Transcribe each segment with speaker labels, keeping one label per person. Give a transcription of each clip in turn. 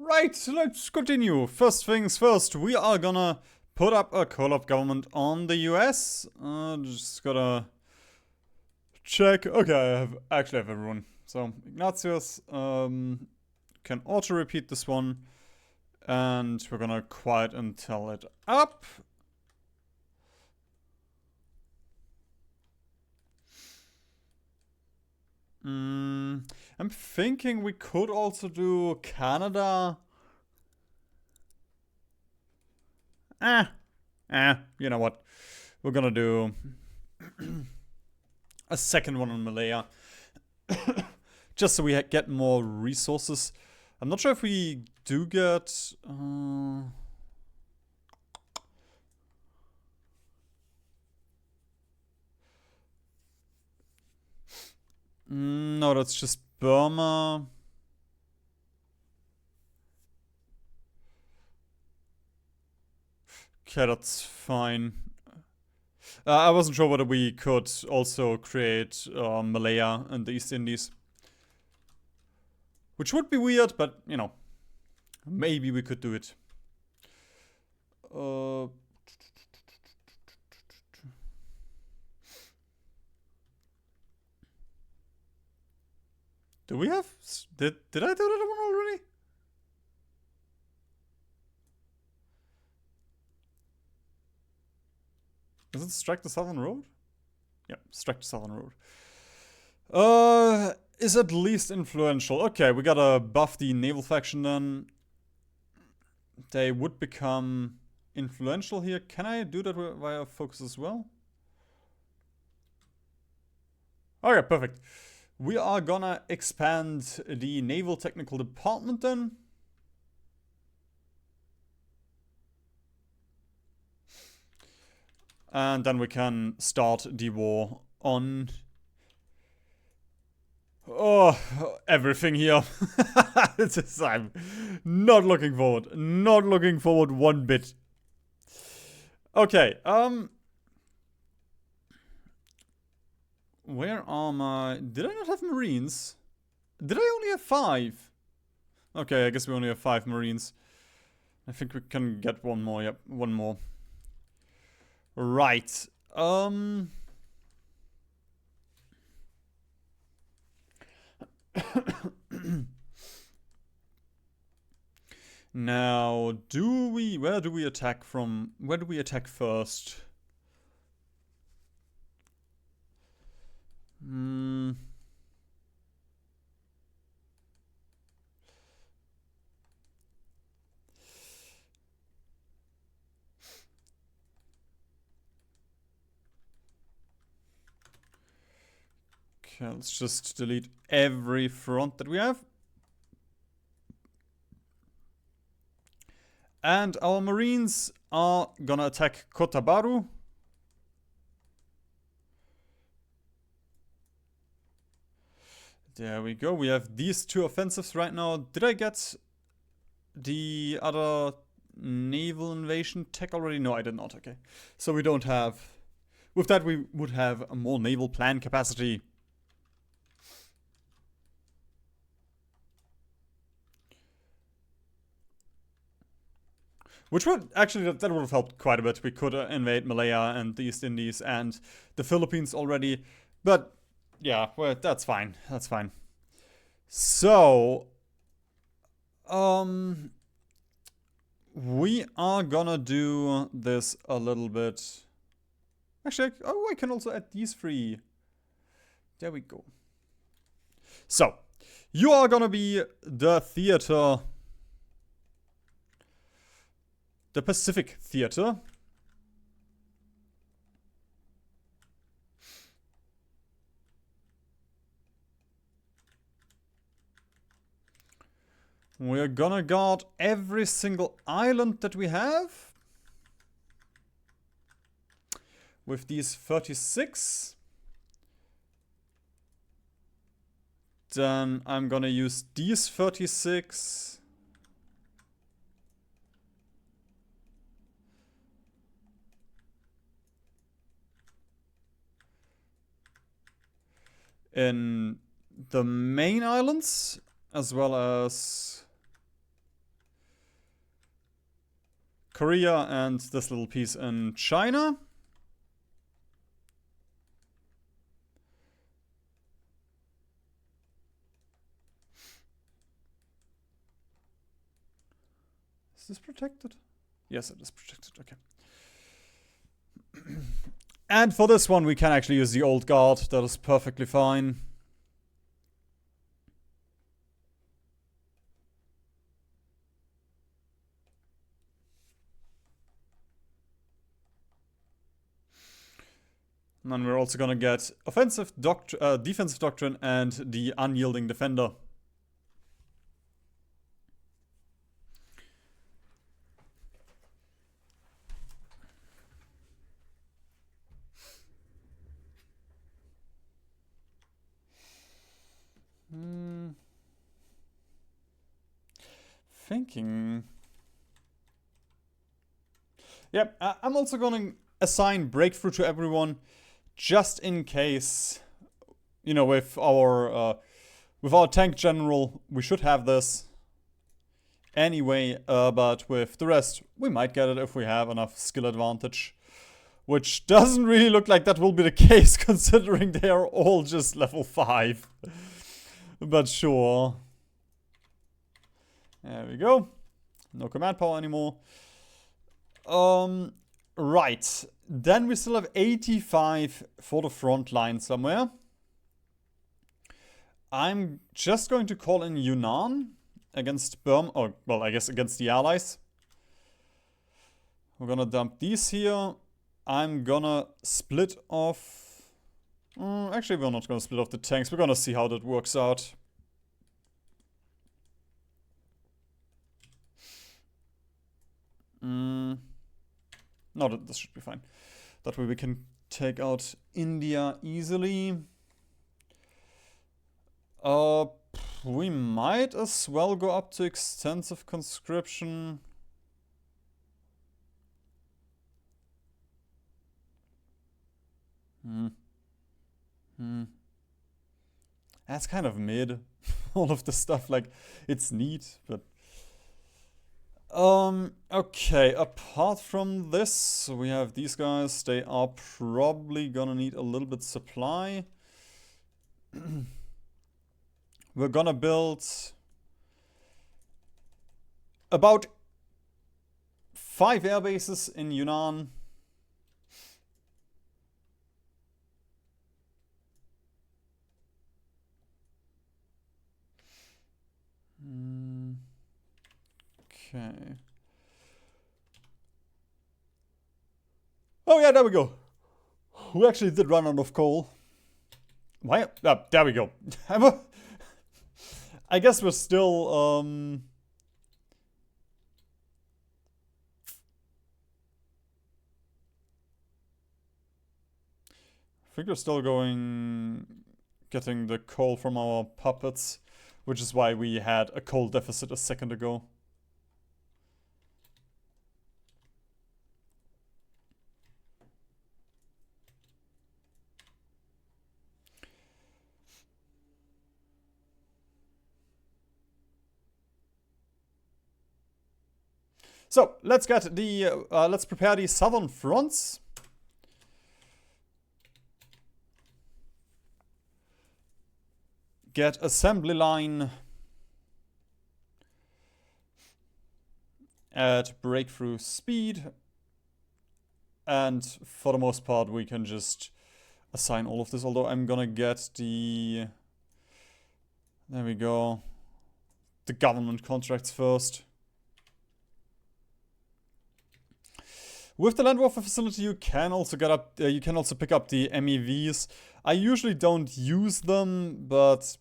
Speaker 1: Right, let's continue. First things first, we are gonna put up a co-op government on the US. Just gotta check. Okay, actually have everyone. So Ignatius can auto-repeat this one, and we're gonna quiet until it up. I'm thinking we could also do Canada. You know what? We're gonna do a second one on Malaya. Just so we get more resources. I'm not sure if we do get... no, that's just Burma. Okay, that's fine. I wasn't sure whether we could also create Malaya and the East Indies. Which would be weird, but, you know, maybe we could do it. Do we have... Did I do that one already? Does it strike the Southern Road? Yeah, strike the Southern Road. Is at least influential. Okay, we gotta buff the naval faction then. They would become influential here. Can I do that via focus as well? Okay, perfect. We are gonna expand the naval technical department then. And then we can start the war on... Oh, everything here. I'm not looking forward. Not looking forward one bit. Okay, where are my... Did I not have Marines? Did I only have 5? Okay, I guess we only have 5 Marines. I think we can get one more. Yep, one more. Right. Now, where do we attack from? Where do we attack first? Okay, let's just delete every front that we have. And our Marines are gonna attack Kota Baru. There we go. We have these 2 offensives right now. Did I get the other naval invasion tech already? No, I did not. Okay. So we don't have... With that, we would have a more naval plan capacity. Which would actually, that would have helped quite a bit. We could invade Malaya and the East Indies and the Philippines already. But yeah, well, that's fine. That's fine. So, we are gonna do this a little bit. Actually, oh, I can also add these 3. There we go. So, you are gonna be the theater. The Pacific Theater. We're gonna guard every single island that we have. With these 36. Then I'm gonna use these 36. In the main islands, as well as Korea and this little piece in China. Is this protected? Yes, it is protected. Okay. And for this one, we can actually use the old guard. That is perfectly fine. And then we're also gonna get defensive doctrine and the unyielding defender. Thinking. Yep, I'm also gonna assign breakthrough to everyone, just in case. You know, with our tank general, we should have this anyway. But with the rest, we might get it if we have enough skill advantage, which doesn't really look like that will be the case, considering they are all just level 5. But sure. There we go. No command power anymore. Right. Then we still have 85 for the front line somewhere. I'm just going to call in Yunnan against Burma. Or, well, I guess against the allies. We're gonna dump these here. I'm gonna split off... actually, we're not gonna split off the tanks. We're gonna see how that works out. No, this should be fine. That way we can take out India easily. We might as well go up to extensive conscription. That's kind of mid. All of the stuff, like, it's neat, but... Okay, apart from this, we have these guys. They are probably gonna need a little bit supply. We're gonna build about 5 air bases in Yunnan. Okay. Oh yeah, there we go. We actually did run out of coal. Why? Ah, there we go. I guess we're still, I think we're still getting the coal from our puppets, which is why we had a coal deficit a second ago. So let's get the let's prepare the southern fronts. Get assembly line at breakthrough speed, and for the most part we can just assign all of this, although I'm gonna get the, there we go, the government contracts first. With the land warfare facility, you can also get up. You can also pick up the MEVs. I usually don't use them, but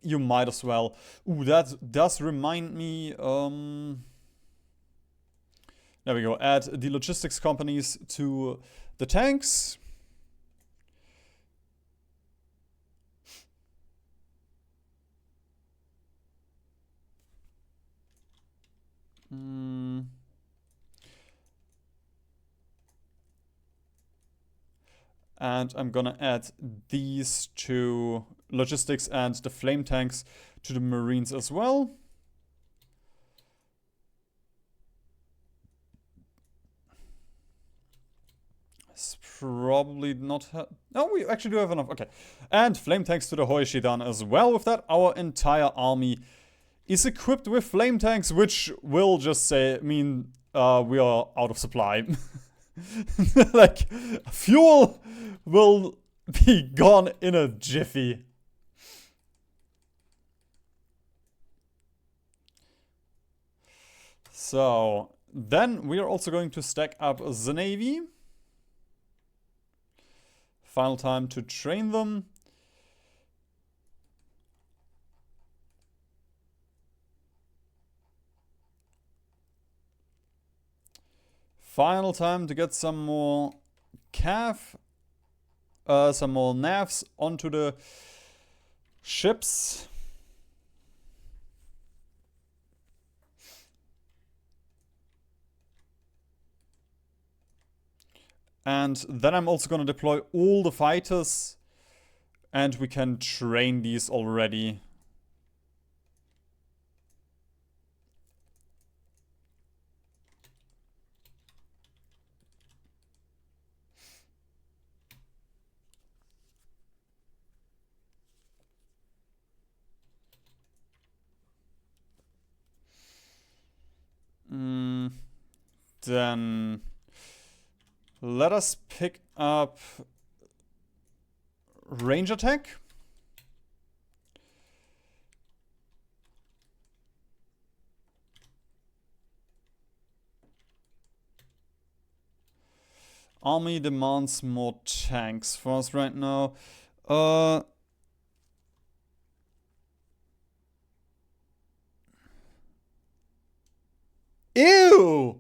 Speaker 1: you might as well. Ooh, that does remind me. There we go. Add the logistics companies to the tanks. And I'm gonna add these two logistics and the flame tanks to the Marines as well. probably not have... No, we actually do have enough. Okay. And flame tanks to the Hoishidan as well. With that, our entire army is equipped with flame tanks, which will just mean we are out of supply. Like, fuel will be gone in a jiffy. So, then we are also going to stack up the navy. Final time to train them. Final time to get some more some more navs onto the ships. And then I'm also gonna deploy all the fighters, and we can train these already. Then let us pick up range attack. Army demands more tanks for us right now. Ew!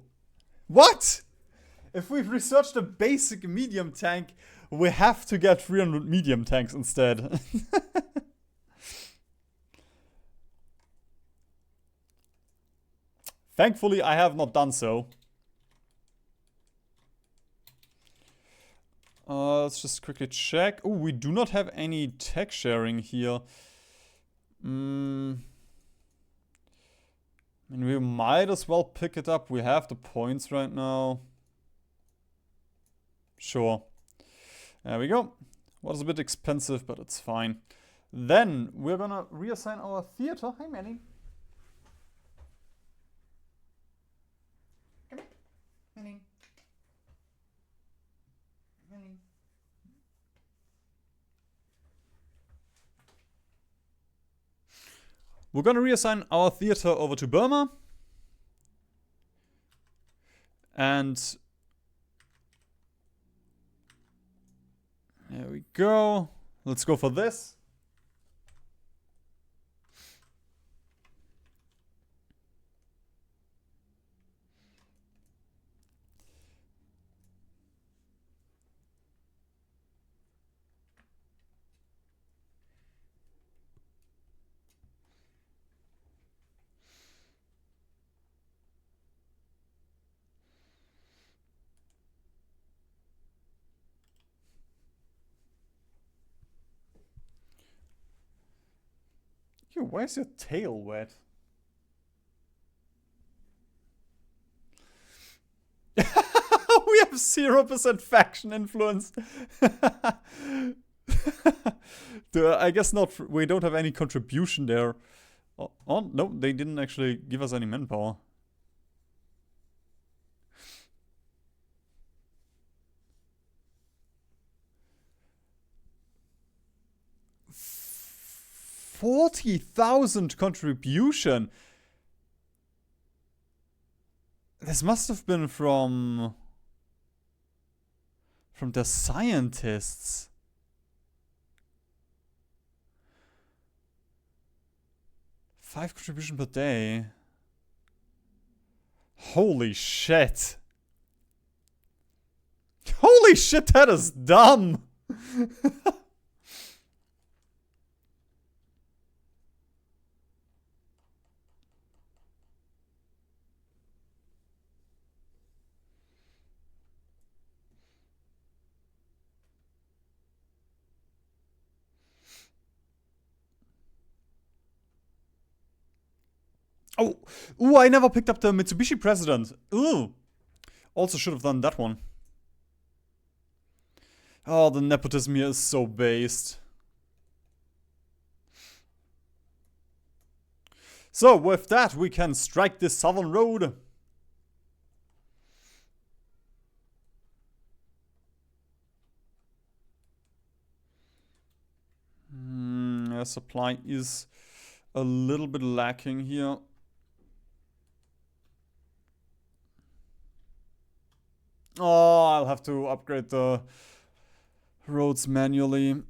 Speaker 1: What? If we've researched a basic medium tank, we have to get 300 medium tanks instead. Thankfully, I have not done so. Let's just quickly check. Oh, we do not have any tech sharing here. I mean, we might as well pick it up. We have the points right now. Sure. There we go. Was a bit expensive, but it's fine. Then we're gonna reassign our theater. Hi, Manny. Come here. Manny. Manny. We're gonna reassign our theater over to Burma. And there we go. Let's go for this. Yo, why is your tail wet? We have 0% faction influence. I guess not. We don't have any contribution there. Oh, no, they didn't actually give us any manpower. $40,000 contribution. This must have been from the scientists. Five contribution per day. Holy shit. Holy shit, that is dumb. Oh, ooh, I never picked up the Mitsubishi President. Ooh. Also should have done that one. Oh, the nepotism here is so based. So, with that, we can strike this southern road. Supply is a little bit lacking here. Oh, I'll have to upgrade the roads manually.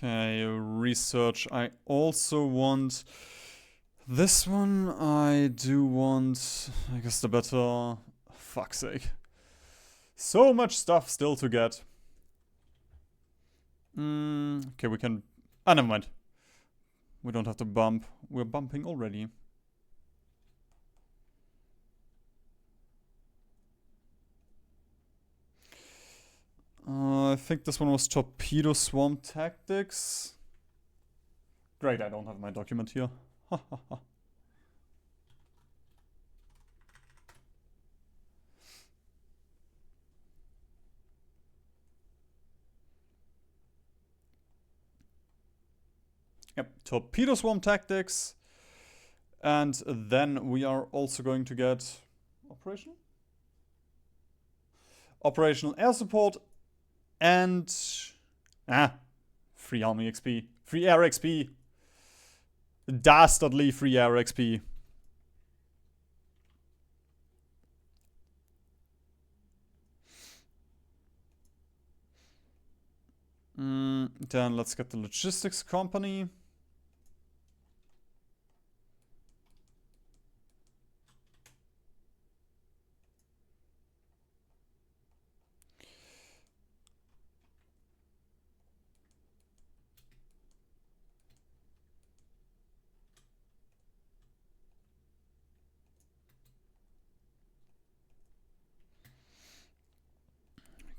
Speaker 1: Okay, research. I also want this one. I do want, I guess, the better. Fuck's sake. So much stuff still to get. Okay, we can. Ah, never mind. We don't have to bump. We're bumping already. I think this one was Torpedo Swarm Tactics. Great, I don't have my document here. Yep, Torpedo Swarm Tactics. And then we are also going to get operational? Operational air support and free army XP. Free air XP. Dastardly free air XP. Then let's get the logistics company.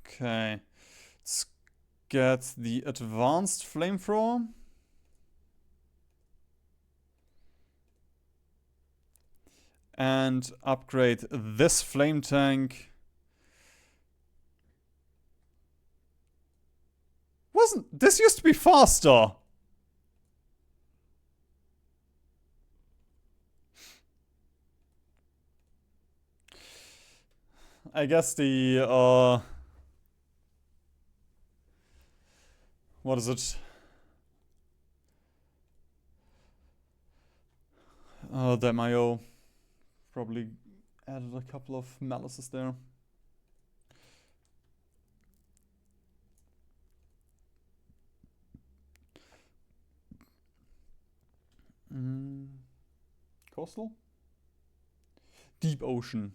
Speaker 1: Okay. Let's get the advanced flamethrower. And upgrade this flame tank. This used to be faster? I guess the, what is it? The MIO probably added a couple of malices there. Coastal? Deep ocean.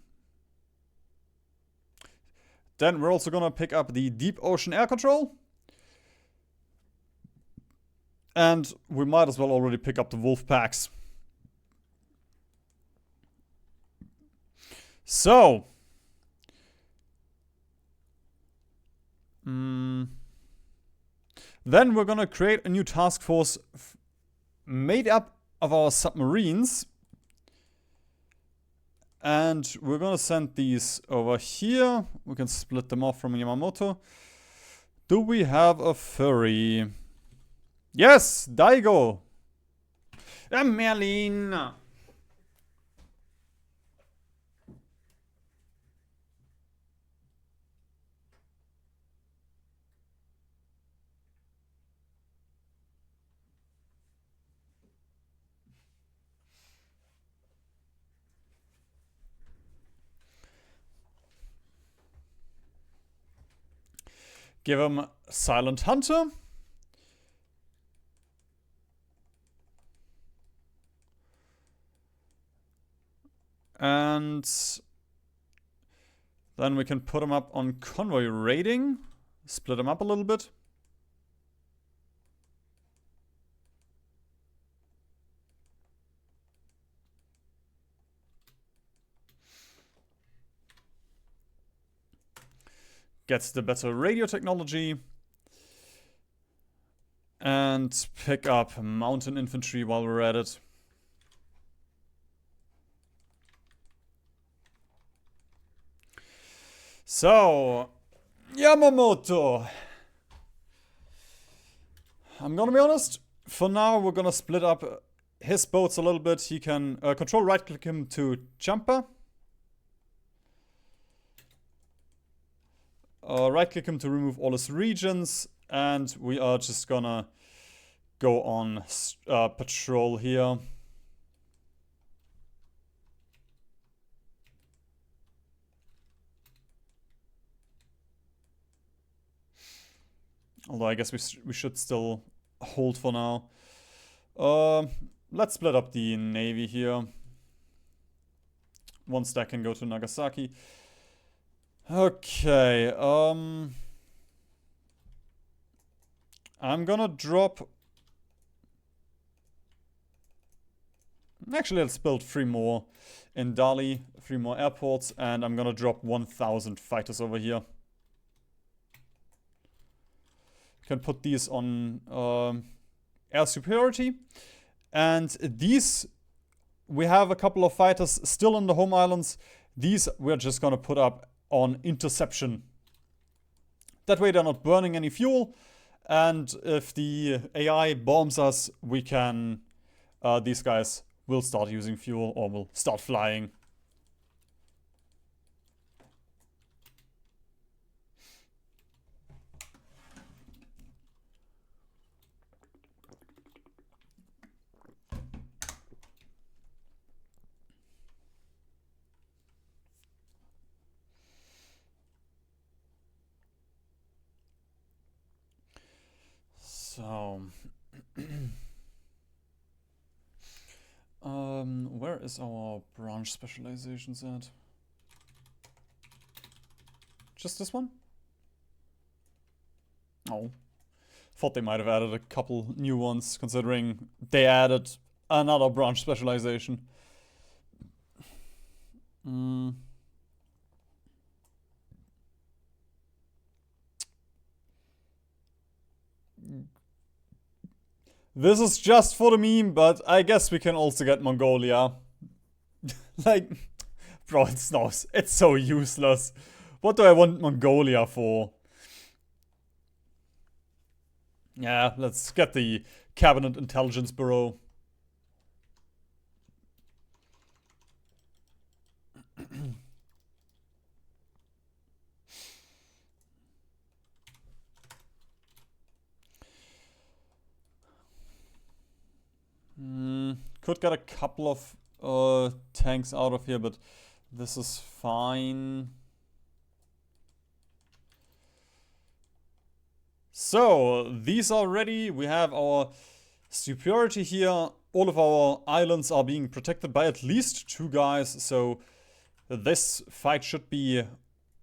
Speaker 1: Then we're also gonna pick up the deep ocean air control. And we might as well already pick up the wolf packs. So. Then we're gonna create a new task force made up of our submarines. And we're gonna send these over here. We can split them off from Yamamoto. Do we have a ferry? Yes, Daigo. Merlin. Give him Silent Hunter. And then we can put him up on convoy raiding. Split him up a little bit. get the better radio technology. And pick up mountain infantry while we're at it. So, Yamamoto. I'm gonna be honest. For now, we're gonna split up his boats a little bit. He can control right-click him to jumper. Right-click him to remove all his regions. And we are just gonna go on patrol here. Although I guess we should still hold for now. Let's split up the navy here. One stack can go to Nagasaki. Okay, I'm gonna drop... Actually, let's build 3 more in Dali, 3 more airports, and I'm gonna drop 1,000 fighters over here. Can put these on air superiority. And these, we have a couple of fighters still in the home islands. These we're just gonna put up on interception. That way they're not burning any fuel. And if the AI bombs us, we can, these guys will start using fuel or will start flying. So, where is our branch specializations at? Just this one? Oh. Thought they might have added a couple new ones, considering they added another branch specialization. This is just for the meme, but I guess we can also get Mongolia. Like, bro, it's so useless. What do I want Mongolia for? Yeah, let's get the Cabinet Intelligence Bureau. Could get a couple of tanks out of here, but this is fine. So, these are ready. We have our superiority here. All of our islands are being protected by at least 2 guys, so this fight should be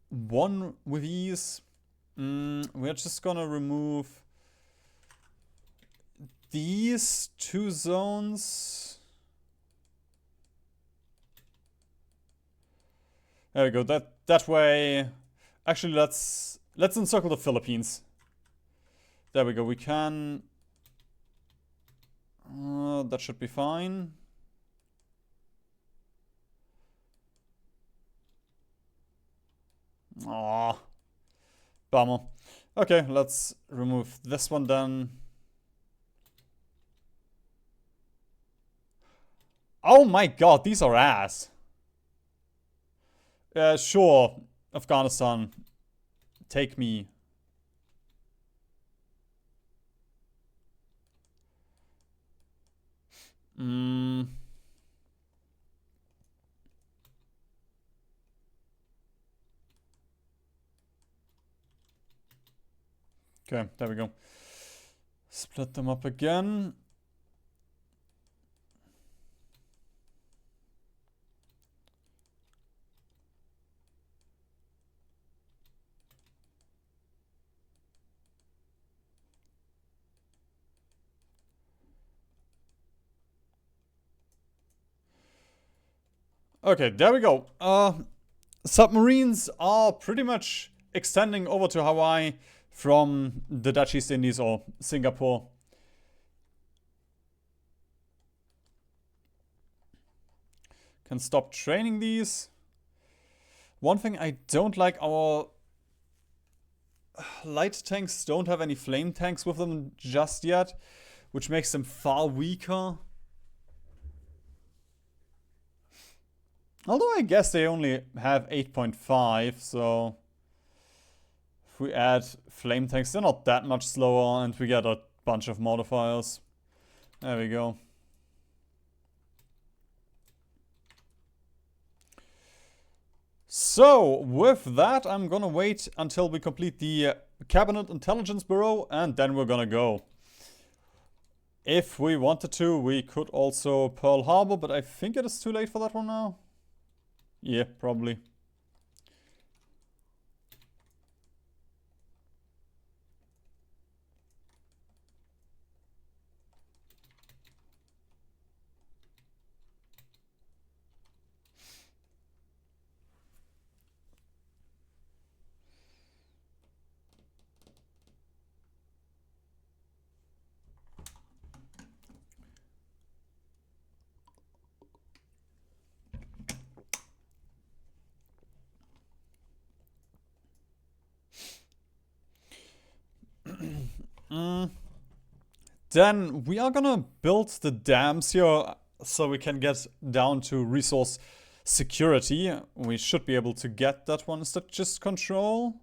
Speaker 1: won with ease. We're just gonna remove these 2 zones. There we go. That way. Actually, let's encircle the Philippines. There we go. We can. That should be fine. Aww. Bummer. Okay, let's remove this one then. Oh my god, these are ass. Sure, Afghanistan, take me. Okay, there we go. Split them up again. Okay, there we go. Submarines are pretty much extending over to Hawaii from the Dutch East Indies or Singapore. Can stop training these. One thing I don't like, our light tanks don't have any flame tanks with them just yet, which makes them far weaker. Although I guess they only have 8.5, so if we add flame tanks, they're not that much slower, and we get a bunch of modifiers. There we go. So, with that, I'm gonna wait until we complete the Cabinet Intelligence Bureau, and then we're gonna go. If we wanted to, we could also Pearl Harbor, but I think it is too late for that one now. Yeah, probably. Then we are gonna build the dams here so we can get down to resource security. We should be able to get that one. Is that just control?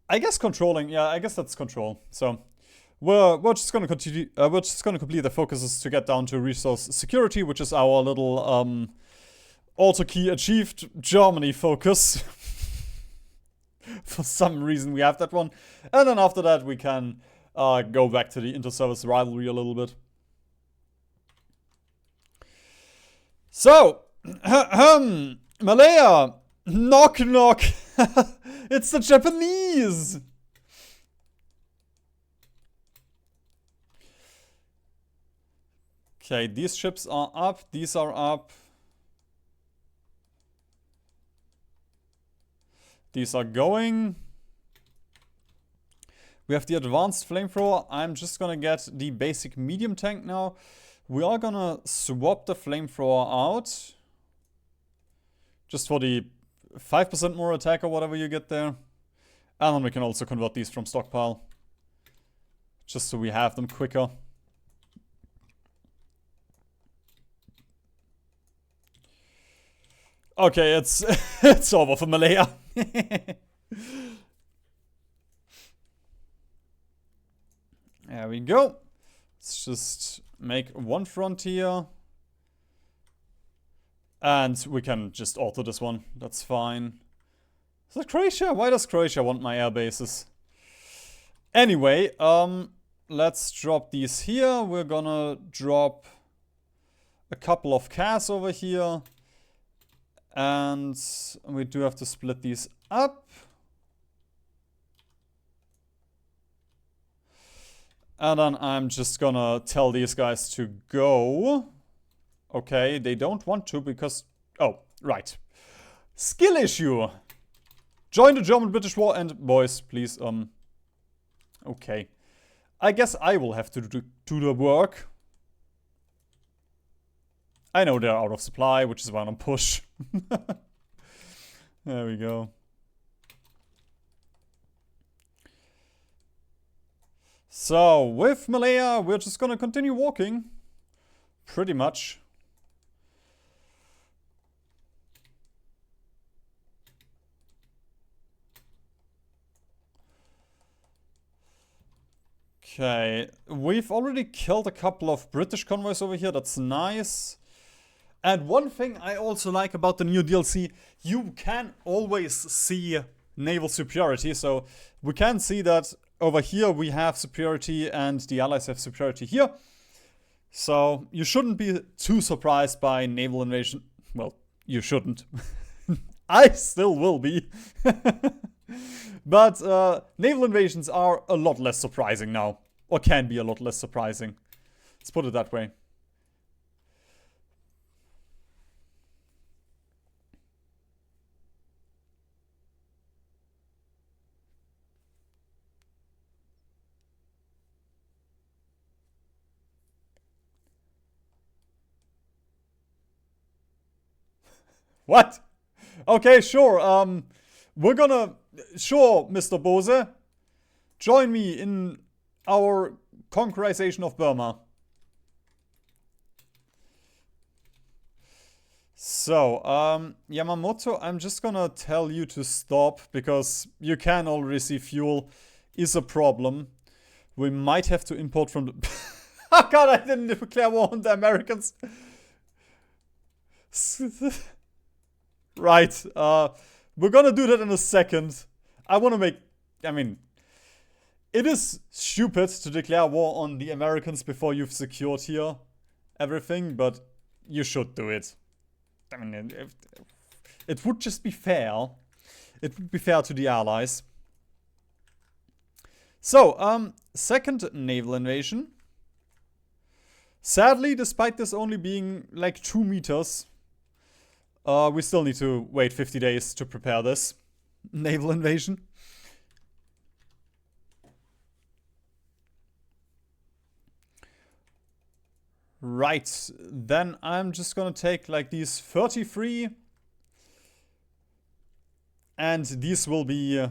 Speaker 1: I guess controlling. Yeah, I guess that's control. So we're just gonna continue. We're just gonna complete the focuses to get down to resource security, which is our little auto key achieved Germany focus. For some reason we have that one. And then after that we can go back to the inter-service rivalry a little bit. So, Malaya, knock knock. It's the Japanese. Okay, these ships are up, these are up. These are going. We have the advanced flamethrower. I'm just gonna get the basic medium tank now. We are gonna swap the flamethrower out. Just for the 5% more attack or whatever you get there. And then we can also convert these from stockpile. Just so we have them quicker. Okay, it's it's over for Malaya. There we go. Let's just make one frontier. And we can just auto this one. That's fine. Is that Croatia? Why does Croatia want my air bases? Anyway, let's drop these here. We're gonna drop a couple of cars over here. And we do have to split these up. And then I'm just gonna tell these guys to go. Okay, they don't want to because... Oh, right. Skill issue. Join the German-British War and... Boys, please, okay. I guess I will have to do the work. I know they're out of supply, which is why I'm push. There we go. So, with Malaya, we're just gonna continue walking. Pretty much. Okay, we've already killed a couple of British convoys over here. That's nice. And one thing I also like about the new DLC, you can always see naval superiority. So we can see that over here we have superiority and the allies have superiority here. So you shouldn't be too surprised by naval invasion. Well, you shouldn't. I still will be. But naval invasions are a lot less surprising now. Or can be a lot less surprising. Let's put it that way. What? Okay, sure. We're gonna... Sure, Mr. Bose. Join me in our conquerization of Burma. So, Yamamoto, I'm just gonna tell you to stop because you can already see fuel is a problem. We might have to import from the... Oh god, I didn't declare war on the Americans. Right, we're gonna do that in a second. I wanna make... I mean... It is stupid to declare war on the Americans before you've secured here everything, but you should do it. I mean, it would just be fair. It would be fair to the allies. So, second naval invasion. Sadly, despite this only being like 2 meters, we still need to wait 50 days to prepare this naval invasion. Right, then I'm just gonna take like these 33. And these will be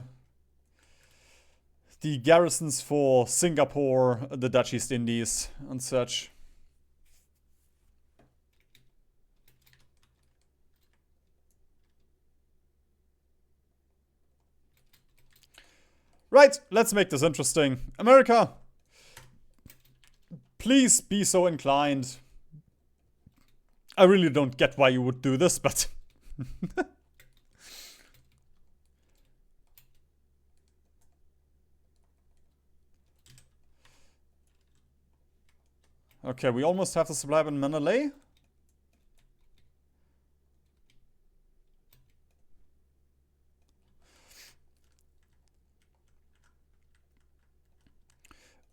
Speaker 1: the garrisons for Singapore, the Dutch East Indies, and such. Right, let's make this interesting. America, please be so inclined. I really don't get why you would do this, but... Okay, we almost have the supply in Manilei.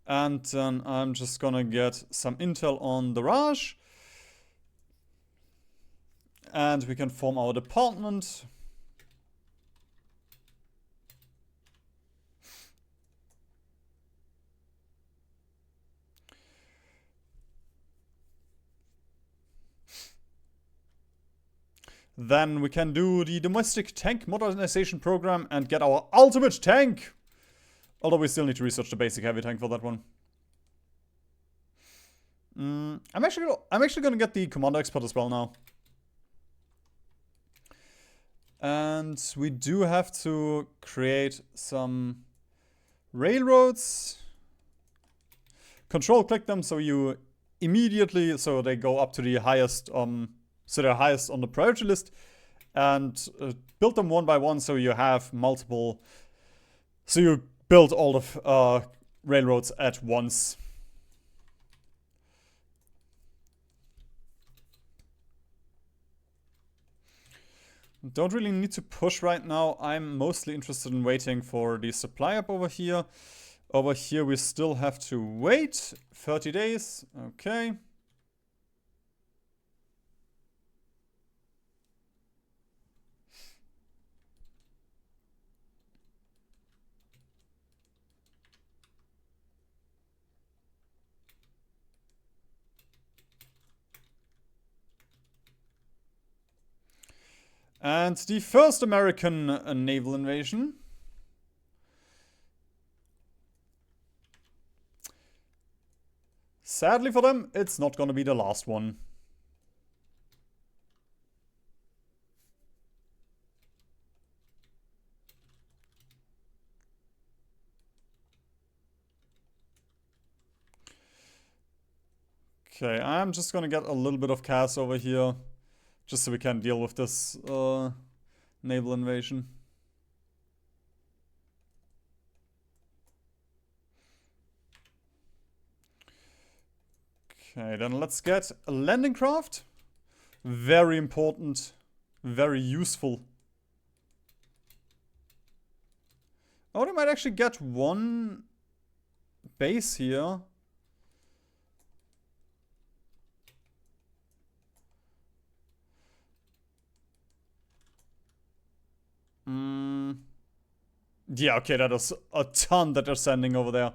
Speaker 1: And then I'm just gonna get some intel on the Raj. And we can form our department. Then we can do the domestic tank modernization program and get our ultimate tank. Although we still need to research the basic heavy tank for that one. I'm actually gonna get the commander expert as well now. And we do have to create some railroads. Control click them so you immediately, so they go up to the highest, so they're highest on the priority list. And build them one by one so you have multiple, so you build all the railroads at once. Don't really need to push right now. I'm mostly interested in waiting for the supply up over here. Over here we still have to wait 30 days. Okay. And the first American naval invasion. Sadly for them, it's not gonna be the last one. Okay, I'm just gonna get a little bit of chaos over here. Just so we can deal with this naval invasion. Okay, then let's get a landing craft. Very important. Very useful. Oh, they might actually get one base here. Yeah, okay, that is a ton that they're sending over there.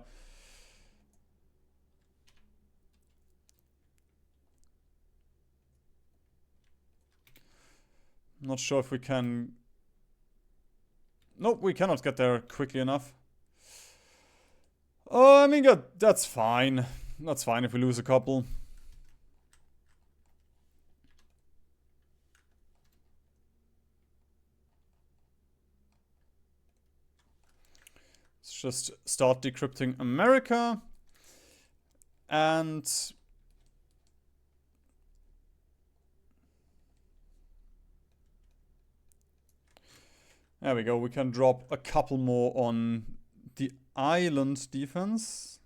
Speaker 1: Not sure if we can... Nope, we cannot get there quickly enough. I mean, that's fine. That's fine if we lose a couple. Let's just start decrypting America. And... there we go. We can drop a couple more on the island defense.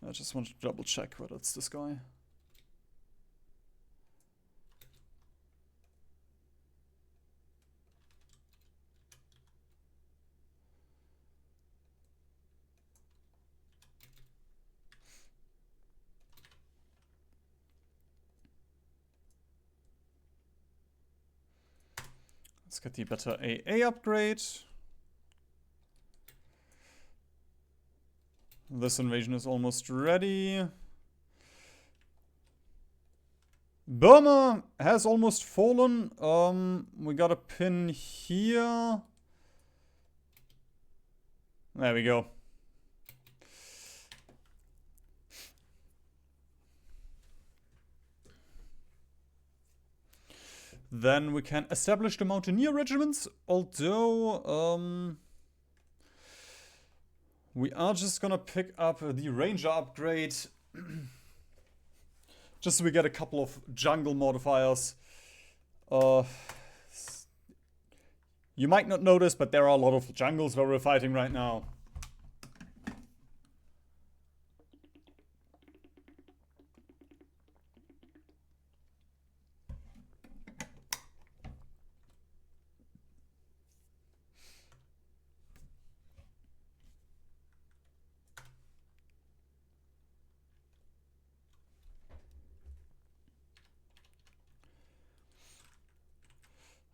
Speaker 1: I just want to double check whether it's this guy. Let's get the better AA upgrade. This invasion is almost ready. Burma has almost fallen. We got a pin here. There we go. Then we can establish the Mountaineer regiments, although we are just gonna pick up the Ranger upgrade. Just so we get a couple of jungle modifiers. You might not notice, but there are a lot of jungles where we're fighting right now.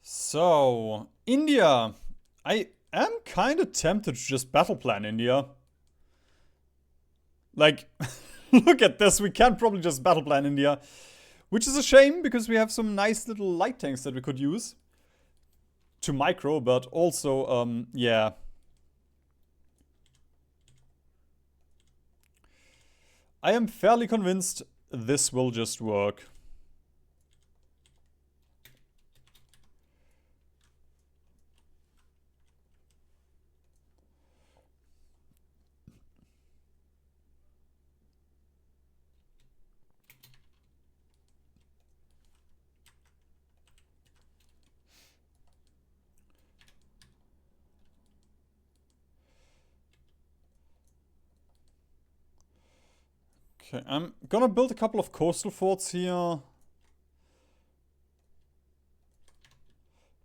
Speaker 1: So, India. I am kind of tempted to just battle plan India. Like, look at this. We can probably just battle plan India. Which is a shame, because we have some nice little light tanks that we could use. To micro, but also, yeah. I am fairly convinced this will just work. Okay, I'm gonna build a couple of coastal forts here.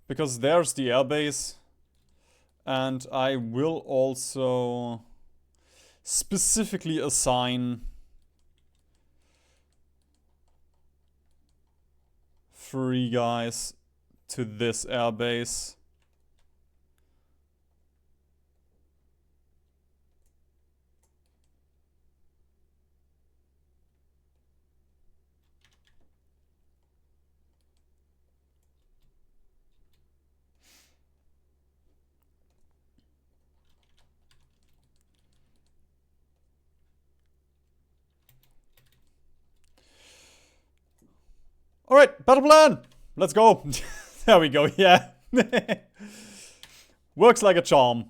Speaker 1: Because there's the airbase. And I will also specifically assign 3 guys to this airbase. Alright, battle plan! Let's go! There we go, yeah. Works like a charm.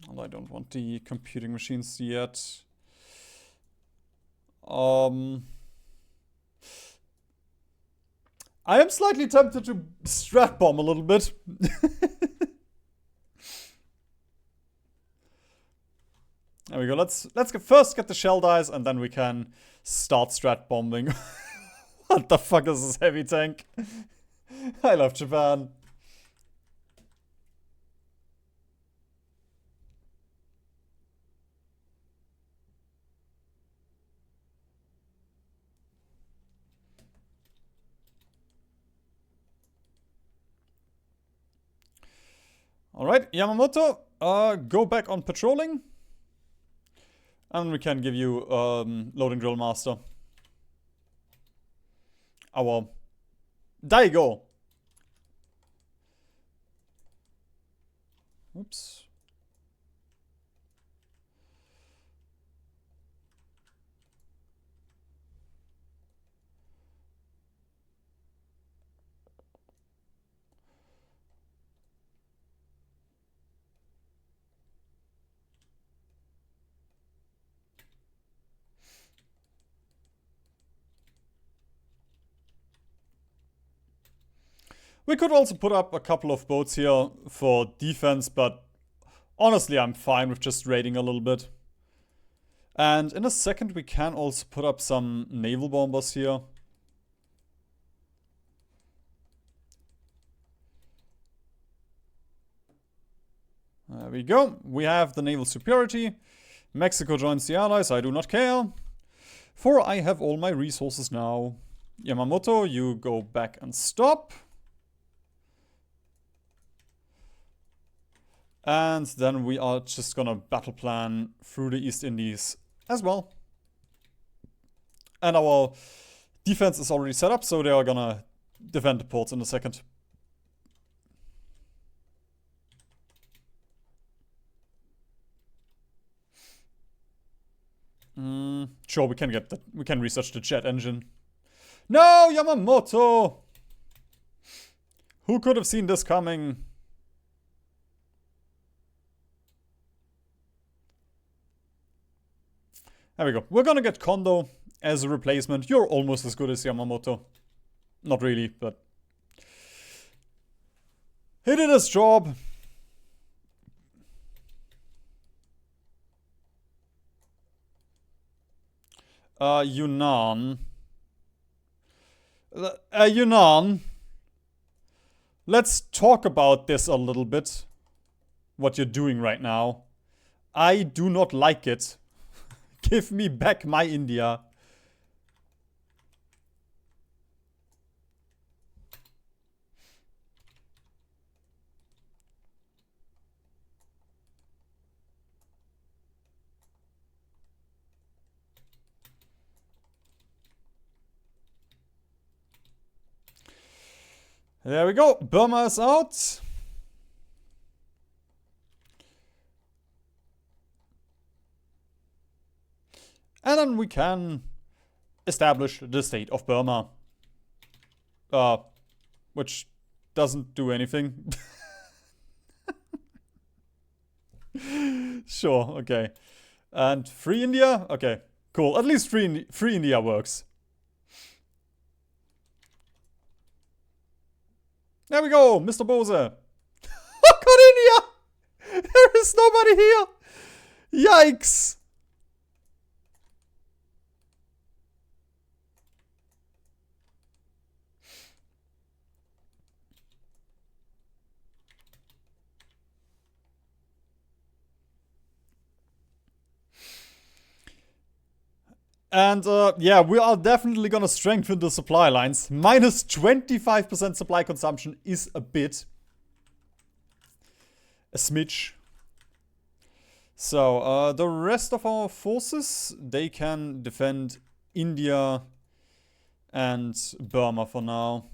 Speaker 1: Although I don't want the computing machines yet. I am slightly tempted to strat bomb a little bit. There we go. Let's first get the shell dice, and then we can start strat bombing. What the fuck is this heavy tank? I love Japan. Alright, Yamamoto, go back on patrolling. And we can give you loading drill master. Our Daigo. Oops. We could also put up a couple of boats here for defense, but honestly, I'm fine with just raiding a little bit. And in a second, we can also put up some naval bombers here. There we go. We have the naval superiority. Mexico joins the allies. I do not care. For I have all my resources now. Yamamoto, you go back and stop. And then we are just gonna battle plan through the East Indies as well. And our defense is already set up, so they are gonna defend the ports in a second. Sure, we can get that. We can research the jet engine. No, Yamamoto! Who could have seen this coming? There we go. We're gonna get Kondo as a replacement. You're almost as good as Yamamoto. Not really, but he did his job. Yunnan. Yunnan. Let's talk about this a little bit. What you're doing right now. I do not like it. Give me back my India. There we go. Burma is out. And then we can establish the state of Burma. Which doesn't do anything. Sure, okay. And free India? Okay, cool. At least free India works. There we go, Mr. Bose. Oh god, India! There is nobody here! Yikes! And yeah, we are definitely gonna strengthen the supply lines. Minus 25% supply consumption is a bit. A smidge. So, the rest of our forces, they can defend India and Burma for now.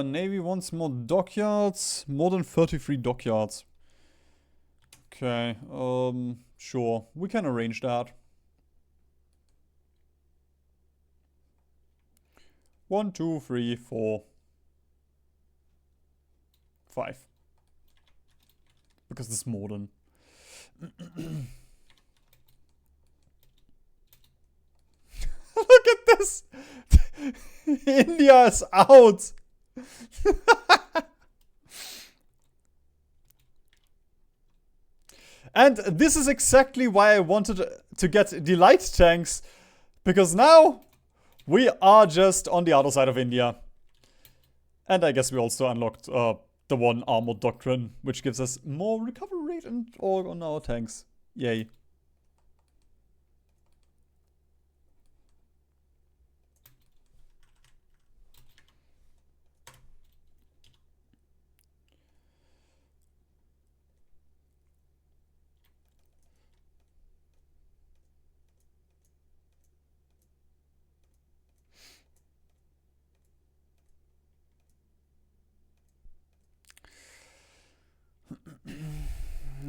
Speaker 1: Navy wants more dockyards. More than 33 dockyards. Okay, sure. We can arrange that. 1, 2, 3, 4, 5. Because it's modern. Look at this! India is out! And this is exactly why I wanted to get the light tanks. Because now we are just on the other side of India. And I guess we also unlocked the one armored doctrine, which gives us more recovery rate and all on our tanks. Yay.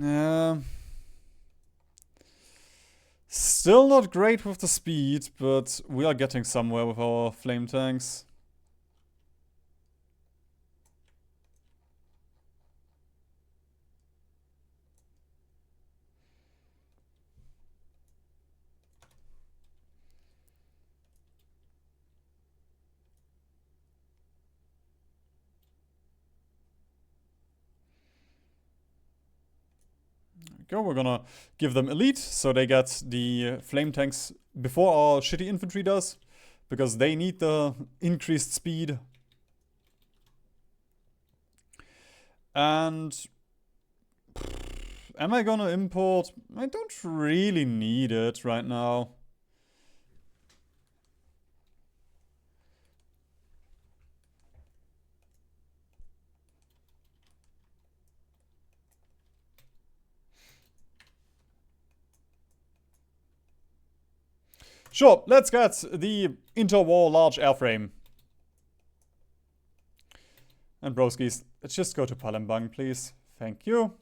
Speaker 1: Yeah. Still not great with the speed, but we are getting somewhere with our flame tanks. Go, we're gonna give them elite, so they get the flame tanks before our shitty infantry does, because they need the increased speed. And am I gonna import? I don't really need it right now. Sure, let's get the interwar large airframe. And broskies, let's just go to Palembang, please. Thank you.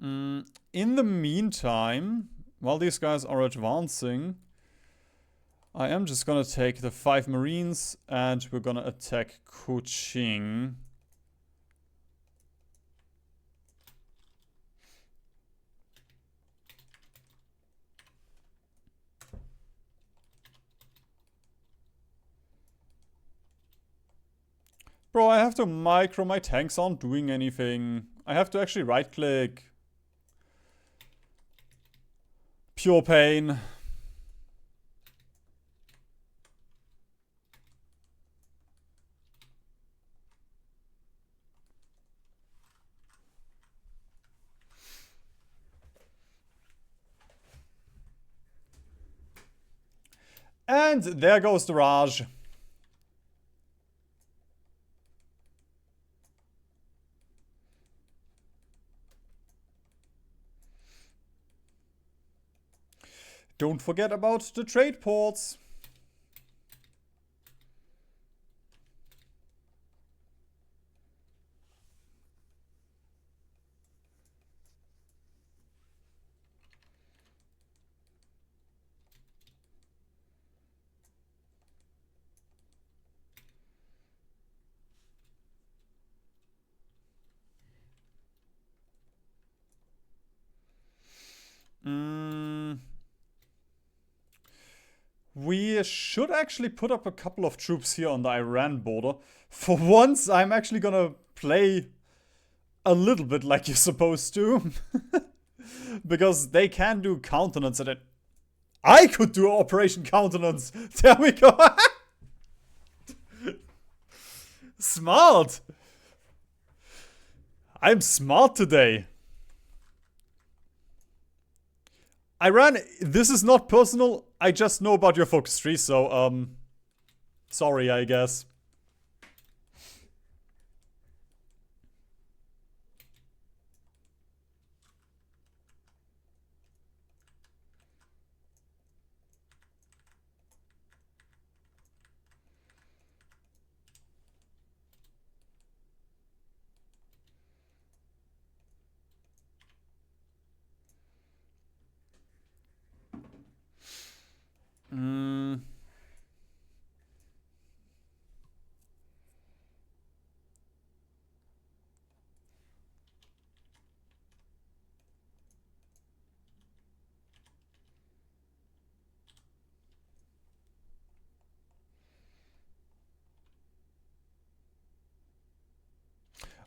Speaker 1: In the meantime, while these guys are advancing, I am just gonna take the 5 Marines and we're gonna attack Kuching. Bro, I have to micro, my tanks aren't doing anything. I have to actually right click. Pure pain. And there goes the Raj. Don't forget about the trade ports. We should actually put up a couple of troops here on the Iran border. For once, I'm actually gonna play a little bit like you're supposed to. Because they can do countenance at it. I could do Operation Countenance. There we go. Smart. I'm smart today. Iran, this is not personal. I just know about your focus tree, so, sorry, I guess.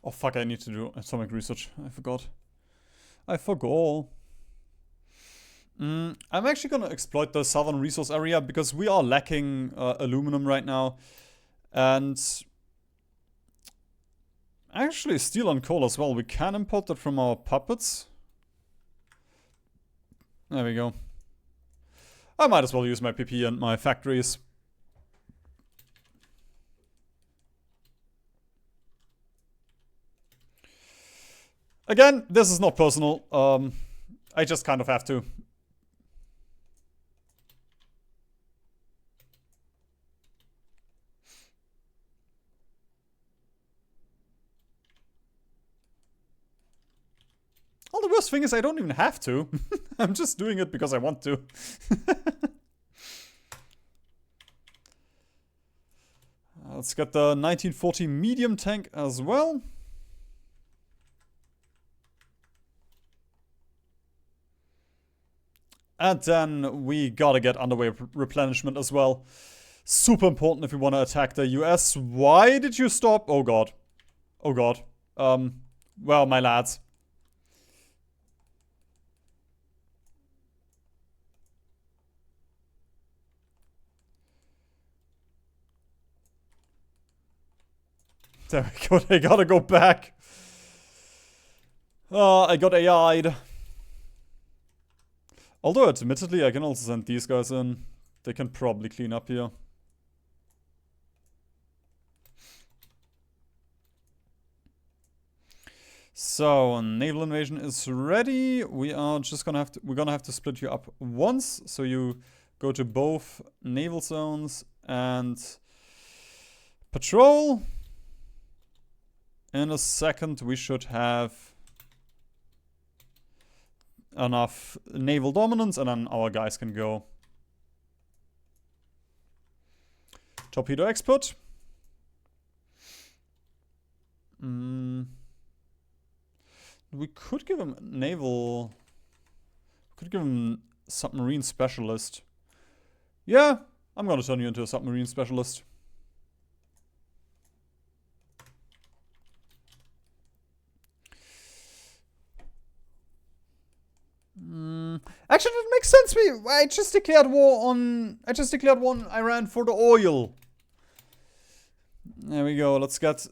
Speaker 1: Oh fuck, I need to do atomic research. I forgot. I forgot. I'm actually gonna exploit the southern resource area because we are lacking aluminum right now. And actually steel and coal as well. We can import that from our puppets. There we go. I might as well use my PP and my factories. Again, this is not personal. I just kind of have to. Well, the worst thing is I don't even have to. I'm just doing it because I want to. Let's get the 1940 medium tank as well. And then we gotta get underway replenishment as well. Super important if we want to attack the US. Why did you stop? Oh god. Oh god. Well, my lads. There we go. They gotta go back. I got AI'd. Although, admittedly, I can also send these guys in. They can probably clean up here. So, naval invasion is ready. We are just gonna have to, we're gonna have to split you up once. So you go to both naval zones and patrol. In a second, we should have enough naval dominance, and then our guys can go. Torpedo export. We could give him naval. Could give him submarine specialist. Yeah, I'm gonna turn you into a submarine specialist. Actually, it makes sense. I just declared war on Iran for the oil. There we go. Let's get.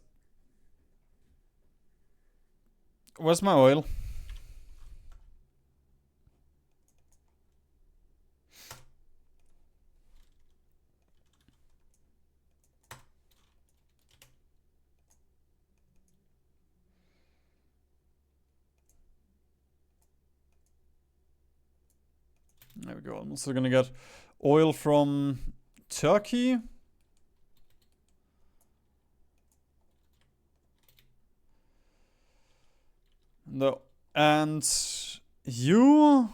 Speaker 1: Where's my oil? There we go. I'm also gonna get oil from Turkey. And you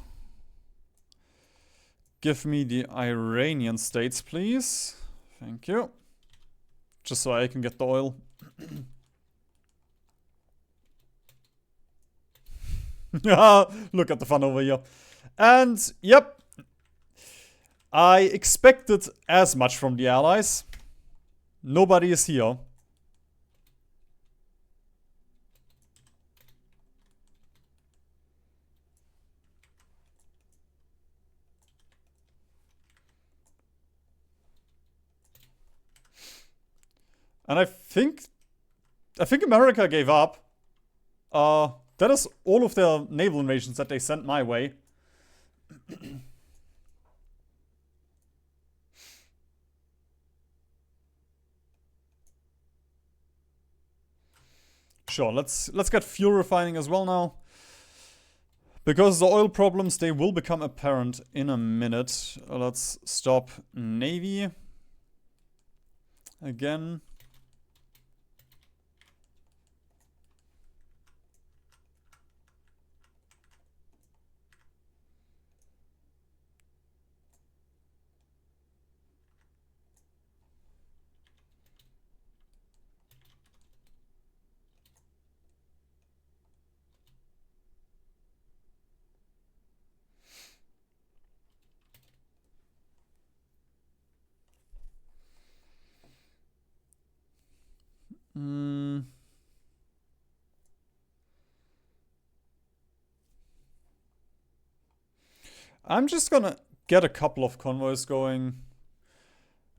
Speaker 1: give me the Iranian states, please. Thank you. Just so I can get the oil. Look at the fun over here. And, yep. I expected as much from the allies. Nobody is here. And I think America gave up. That is all of their naval invasions that they sent my way. Sure, let's get fuel refining as well now. Because the oil problems, they will become apparent in a minute. Let's stop Navy. Again. I'm just gonna get a couple of convoys going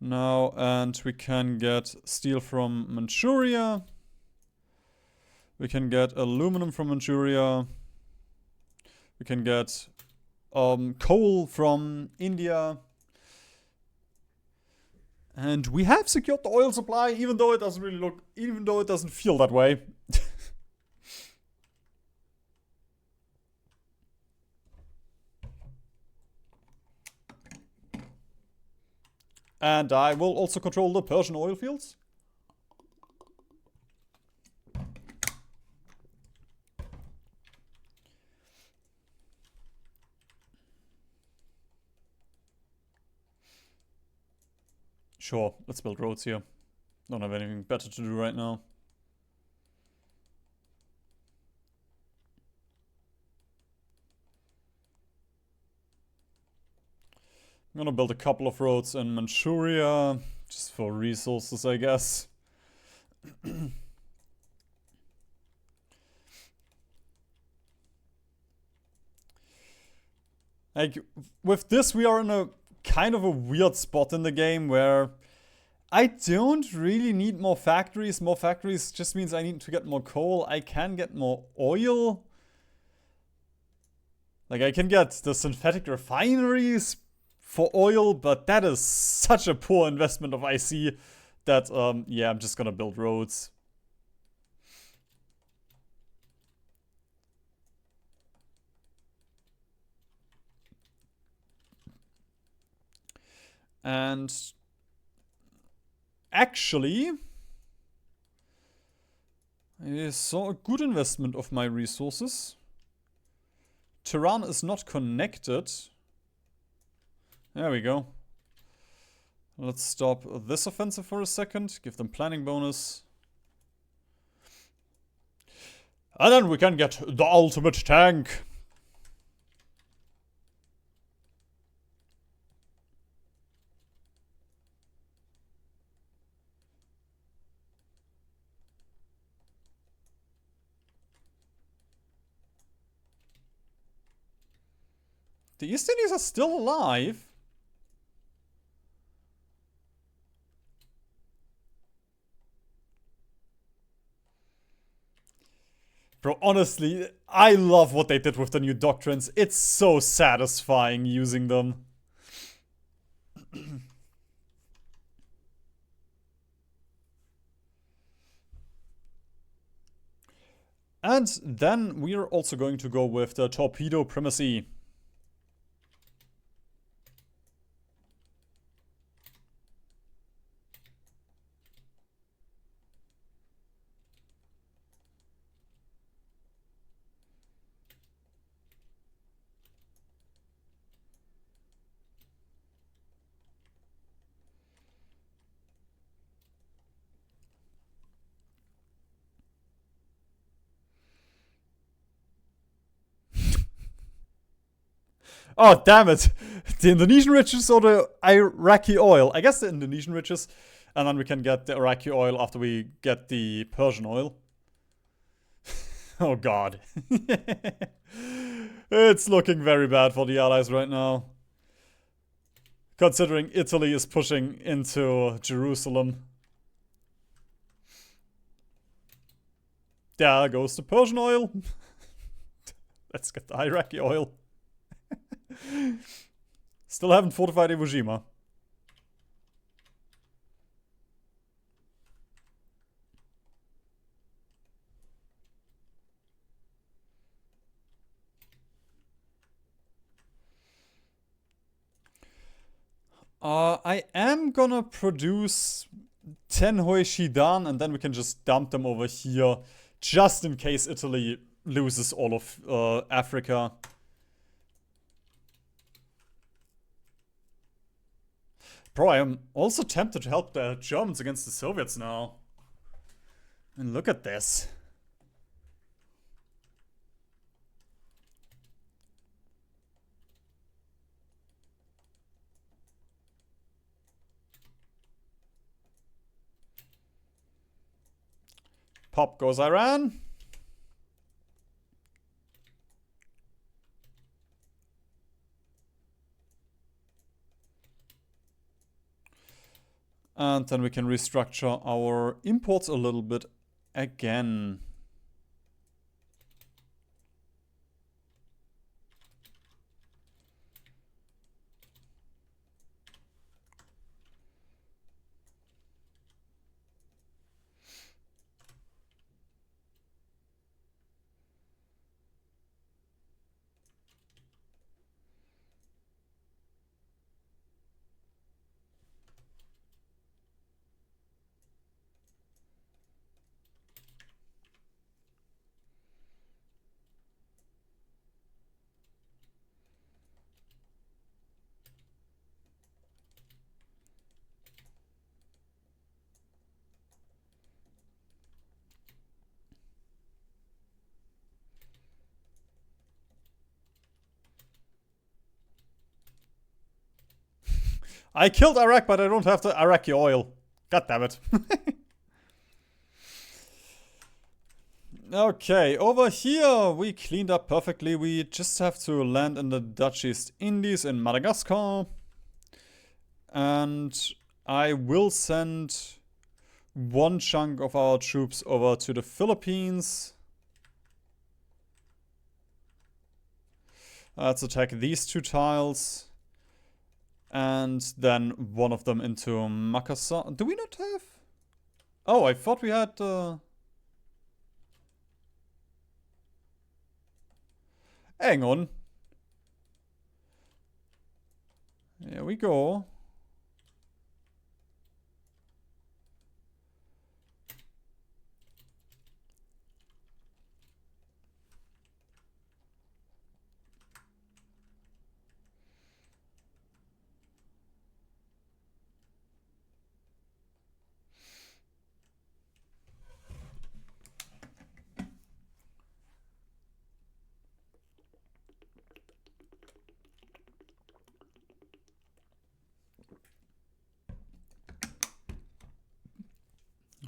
Speaker 1: now, and we can get steel from Manchuria. We can get aluminum from Manchuria. We can get coal from India. And we have secured the oil supply, even though it doesn't really look, even though it doesn't feel that way. And I will also control the Persian oil fields. Sure, let's build roads here. Don't have anything better to do right now. I'm gonna build a couple of roads in Manchuria, just for resources, I guess. Like, with this, we are in a kind of a weird spot in the game where I don't really need more factories. More factories just means I need to get more coal. I can get more oil. Like, I can get the synthetic refineries for oil, but that is such a poor investment of IC that, yeah, I'm just gonna build roads. And actually, I saw a good investment of my resources. Tehran is not connected. There we go. Let's stop this offensive for a second. Give them planning bonus. And then we can get the ultimate tank. The East Indies are still alive. Bro, honestly, I love what they did with the new doctrines. It's so satisfying using them. And then we are also going to go with the torpedo primacy. Oh, damn it. The Indonesian riches or the Iraqi oil? I guess the Indonesian riches. And then we can get the Iraqi oil after we get the Persian oil. Oh, God. It's looking very bad for the Allies right now. Considering Italy is pushing into Jerusalem. There goes the Persian oil. Let's get the Iraqi oil. Still haven't fortified Iwo Jima. I am gonna produce 10 Hoi Shidan and then we can just dump them over here just in case Italy loses all of Africa. Bro, I am also tempted to help the Germans against the Soviets now. And look at this. Pop goes Iran. And then we can restructure our imports a little bit again. I killed Iraq, but I don't have the Iraqi oil. God damn it. Okay, over here we cleaned up perfectly. We just have to land in the Dutch East Indies in Madagascar. And I will send one chunk of our troops over to the Philippines. Let's attack these two tiles. And then one of them into Makassar. Do we not have? Oh, I thought we had... Hang on. Here we go.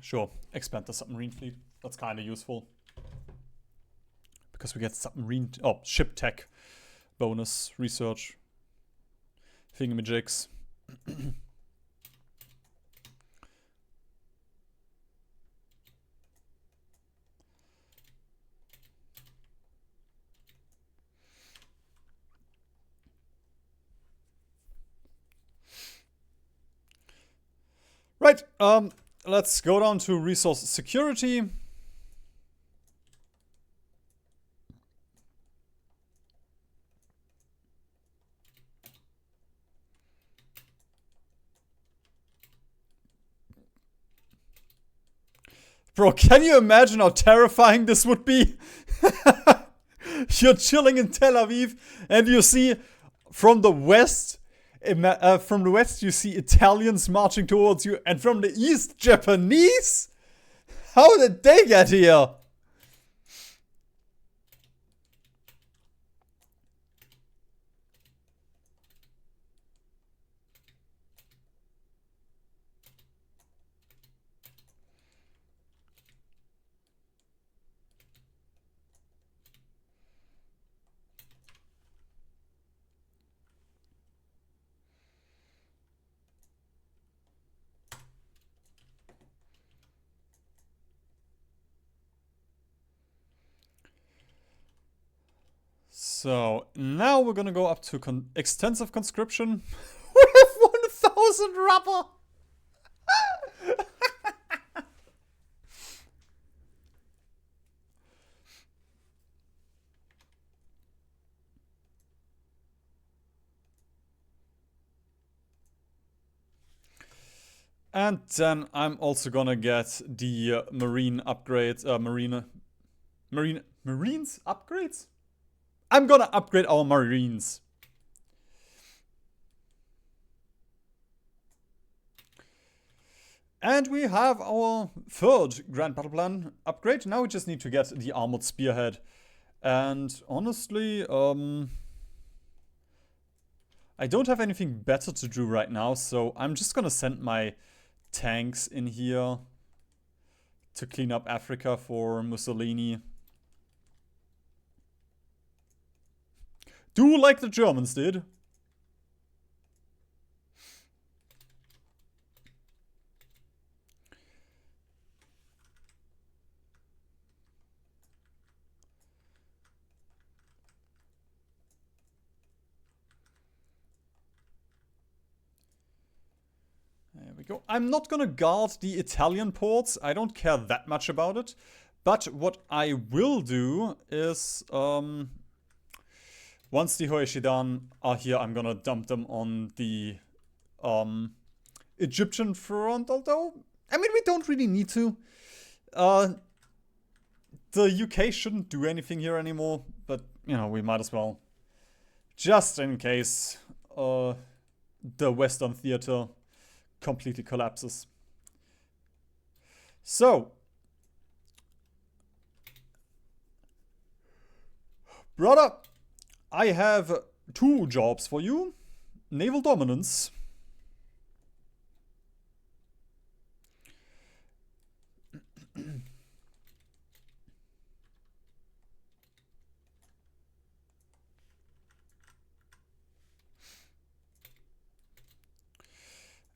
Speaker 1: Sure, expand the submarine fleet. That's kind of useful. Because we get submarine... Oh, ship tech bonus research. Thingamajigs. Right, let's go down to resource security. Bro, can you imagine how terrifying this would be? You're chilling in Tel Aviv and you see from the west you see Italians marching towards you, and from the east, Japanese? How did they get here? So, now we're gonna go up to extensive conscription. We have 1,000 rubber! And then I'm also gonna get the marine upgrades, Marines upgrades? I'm gonna upgrade our Marines. And we have our third Grand Battle Plan upgrade. Now we just need to get the Armored Spearhead. And honestly, I don't have anything better to do right now, so I'm just gonna send my tanks in here to clean up Africa for Mussolini. Do like the Germans did. we go. I'm not gonna guard the Italian ports. I don't care that much about it. But what I will do is, once the Hoeshidan are here, I'm gonna dump them on the Egyptian front, although, I mean, we don't really need to. The UK shouldn't do anything here anymore, but, you know, we might as well. Just in case the Western theater completely collapses. So, brother, I have 2 jobs for you. Naval dominance.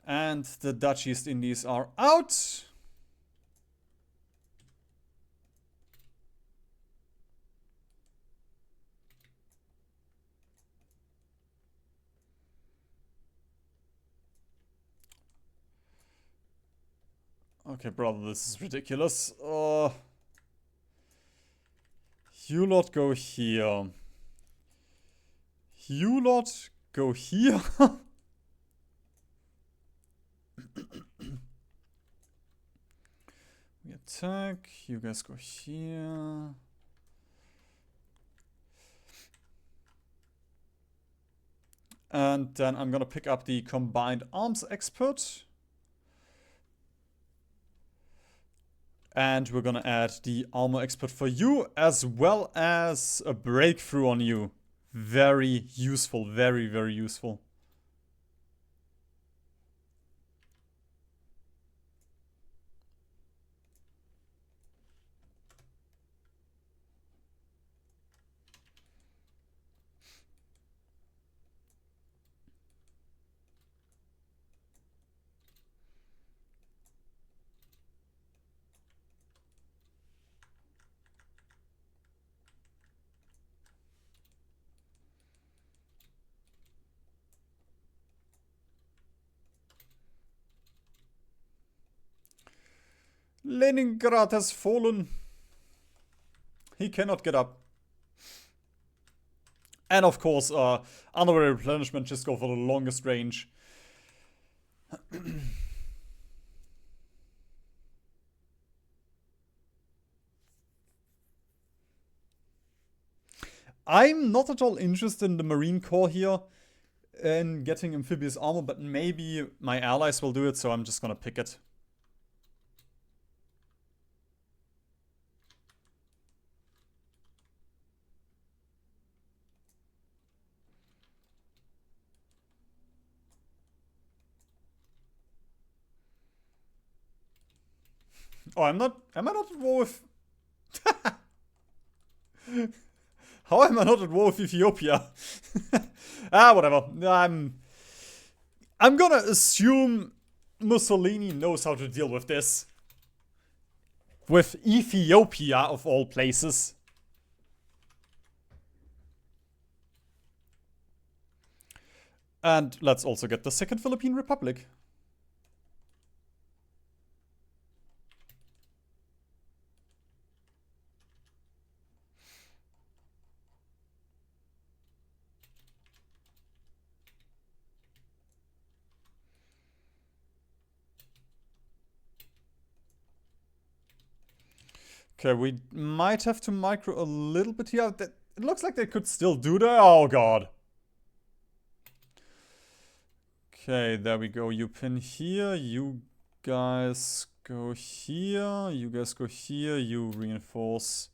Speaker 1: And the Dutch East Indies are out. Okay, brother, this is ridiculous. You lot go here. You lot go here. We attack. You guys go here. And then I'm gonna pick up the combined arms expert. And we're gonna add the armor expert for you, as well as a breakthrough on you. Very useful, very, very useful. Leningrad has fallen. He cannot get up. And of course, underway replenishment, just go for the longest range. I'm not at all interested in the Marine Corps here in getting amphibious armor, but maybe my allies will do it, so I'm just gonna pick it. Oh, am I not at war with... How am I not at war with Ethiopia? Whatever. I'm gonna assume Mussolini knows how to deal with this. With Ethiopia, of all places. And let's also get the Second Philippine Republic. Okay, we might have to micro a little bit here. It looks like they could still do that. Oh, God. Okay, there we go. You pin here. You guys go here. You guys go here. You reinforce.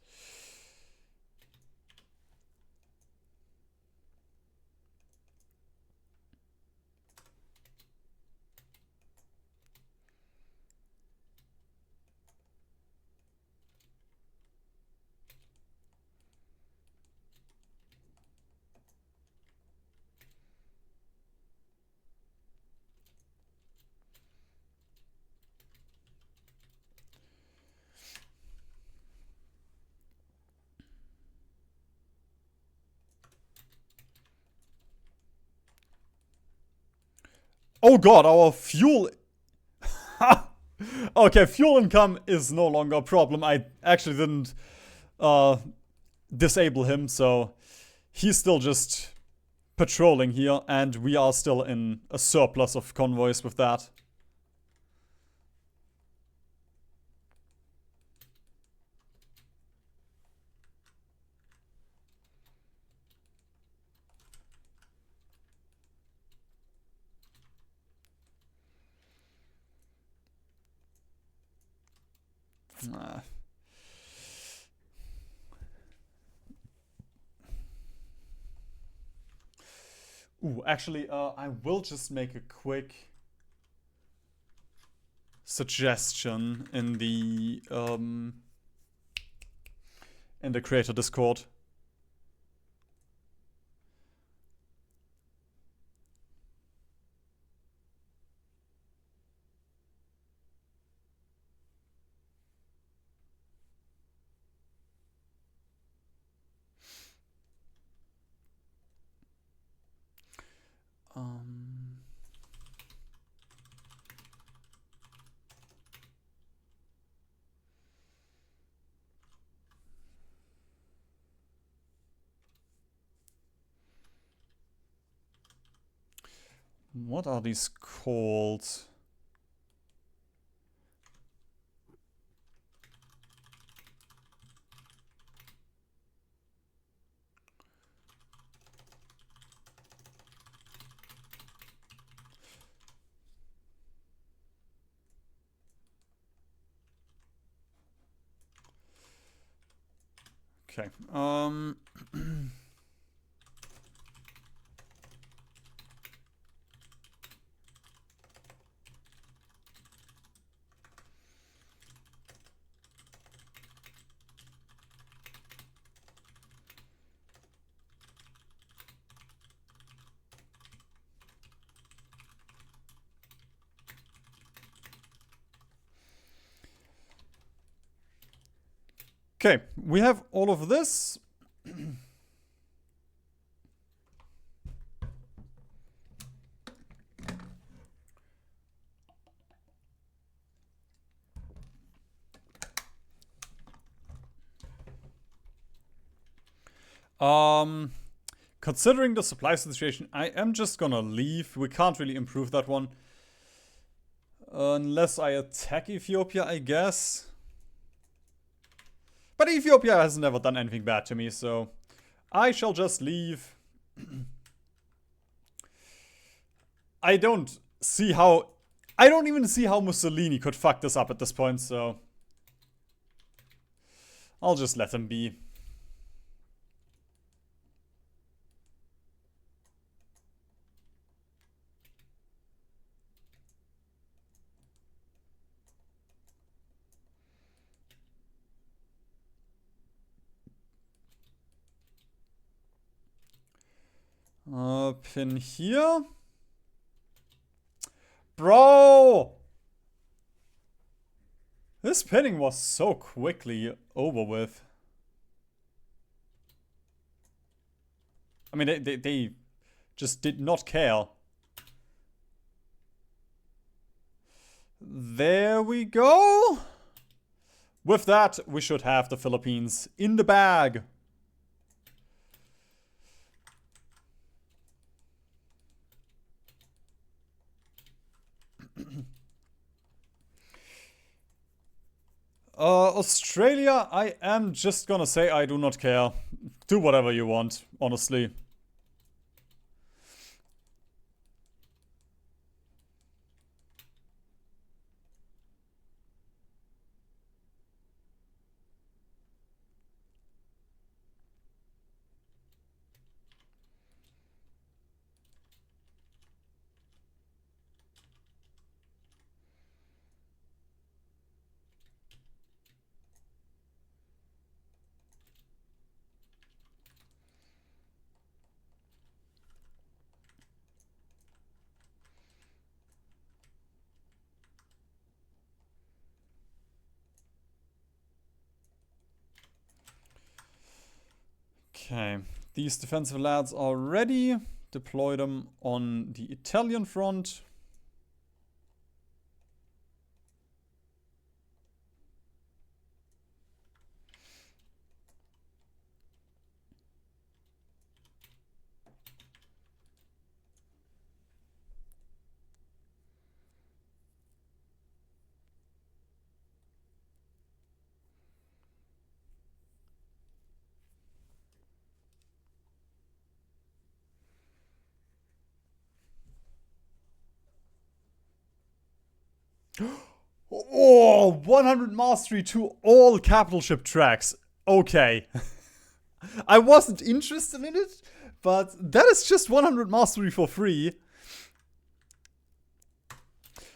Speaker 1: Oh God, our fuel Okay, fuel income is no longer a problem. I actually didn't disable him, so he's still just patrolling here, and we are still in a surplus of convoys with that. Ooh, actually, I will just make a quick suggestion in the creator Discord. What are these called? Okay. Okay, we have all of this. Considering the supply situation, I am just gonna leave. We can't really improve that one. Unless I attack Ethiopia, I guess. But Ethiopia has never done anything bad to me, so I shall just leave. I don't even see how Mussolini could fuck this up at this point, so I'll just let him be. Pin here. Bro! This pinning was so quickly over with. I mean, they just did not care. There we go. With that, we should have the Philippines in the bag. Australia, I am just gonna say I do not care. Do whatever you want, honestly. Okay, these defensive lads are ready. Deploy them on the Italian front. Oh, 100 mastery to all capital ship tracks. Okay. I wasn't interested in it, but that is just 100 mastery for free.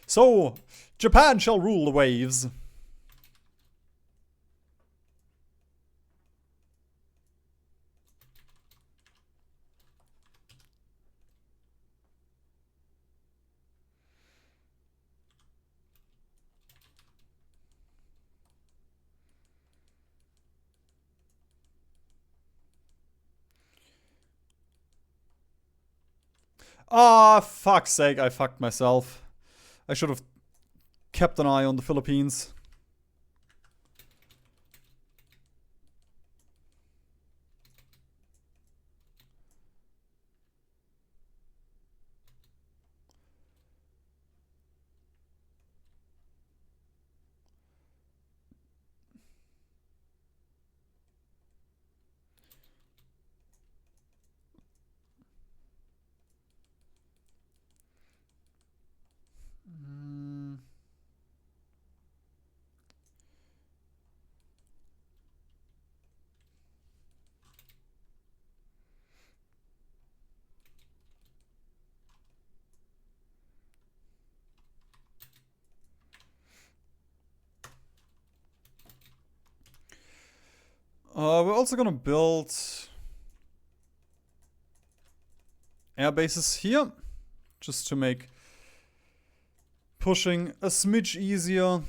Speaker 1: So, Japan shall rule the waves. Ah, fuck's sake, I fucked myself. I should have kept an eye on the Philippines. We're also gonna build air bases here, just to make pushing a smidge easier.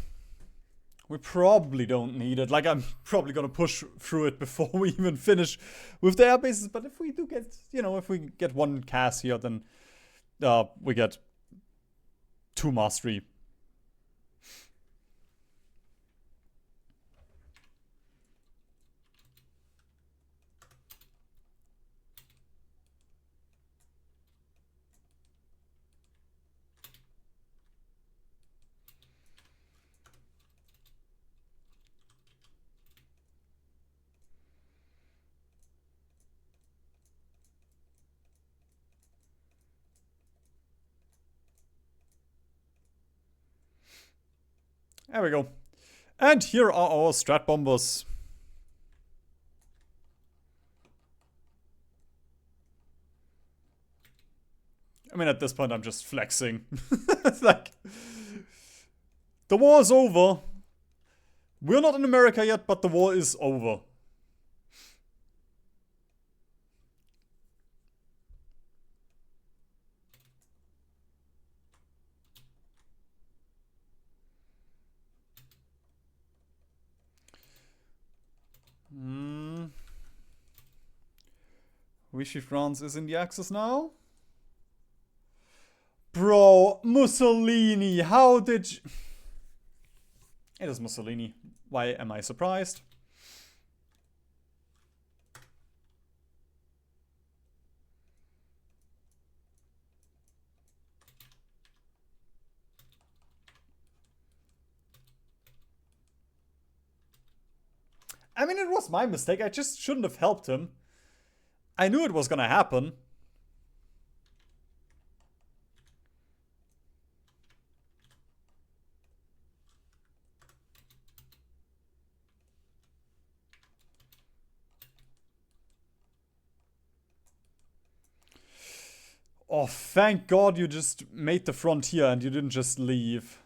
Speaker 1: We probably don't need it. Like, I'm probably gonna push through it before we even finish with the air bases. But if we do get, if we get one cast here, then we get 2 mastery. There we go. And here are our strat bombers. I mean, at this point, I'm just flexing. It's like, the war is over. We're not in America yet, but the war is over. Vichy France is in the Axis now. Bro, Mussolini, how did you... It is Mussolini. Why am I surprised? I mean, it was my mistake. I just shouldn't have helped him. I knew it was gonna happen. Oh, thank God you just made the frontier and you didn't just leave.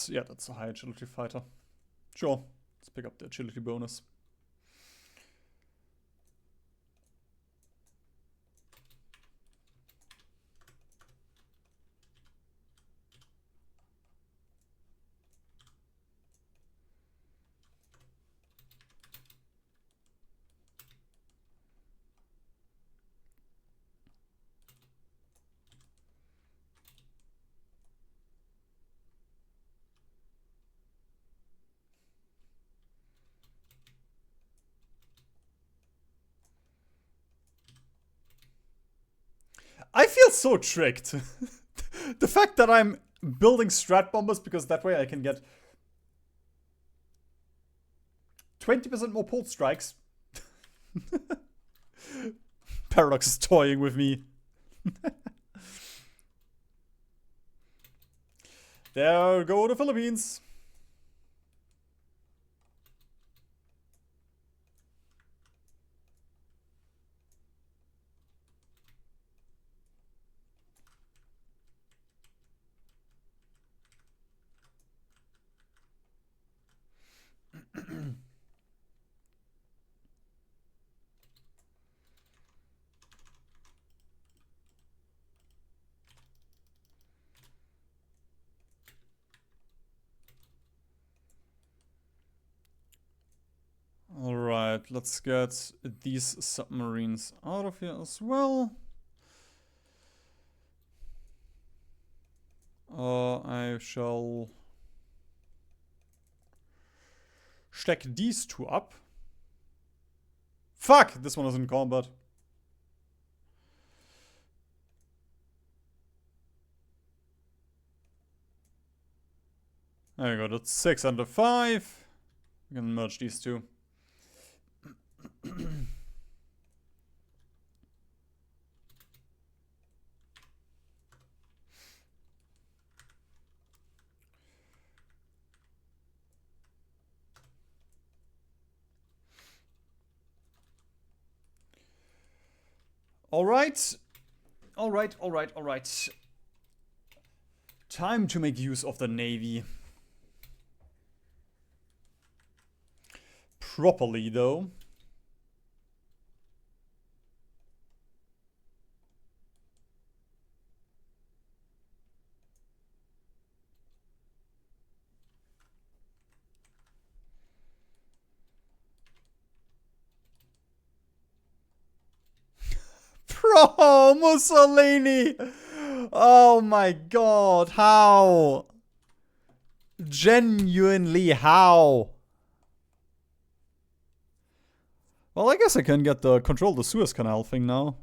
Speaker 1: That's a high agility fighter. Sure, let's pick up the agility bonus. feel so tricked. The fact that I'm building strat bombers because that way I can get 20% more pulse strikes. Paradox is toying with me. There go the Philippines. Alright, let's get these submarines out of here as well. I shall stack these two up. Fuck! This one is in combat. There you go, that's 6 and a 5. We can merge these two. Alright. Alright. Time to make use of the Navy. Properly, though. Bro, Mussolini! Oh my god, how? Genuinely, how? Well, I guess I can get the control the Suez Canal thing now.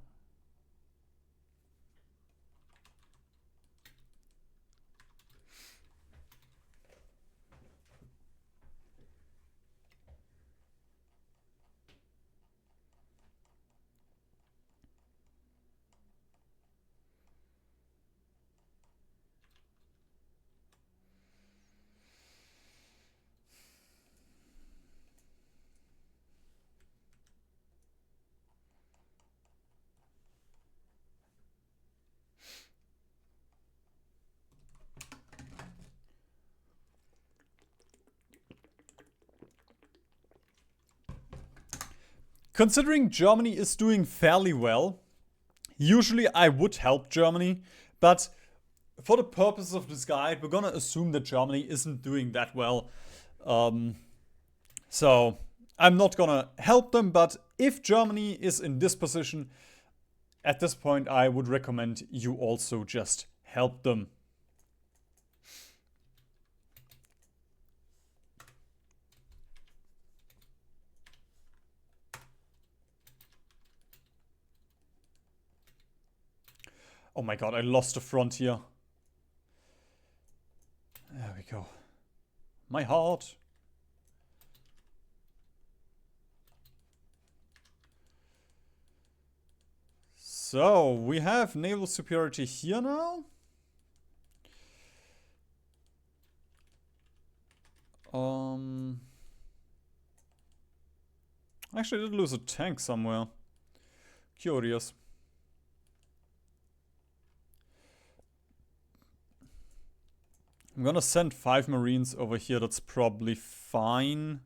Speaker 1: Considering Germany is doing fairly well, usually I would help Germany, but for the purpose of this guide, we're gonna assume that Germany isn't doing that well. So I'm not gonna help them, but if Germany is in this position, at this point I would recommend you also just help them. Oh my god, I lost a frontier. There we go. My heart. So, we have naval superiority here now. Actually, I did lose a tank somewhere. Curious. I'm gonna send 5 Marines over here, that's probably fine.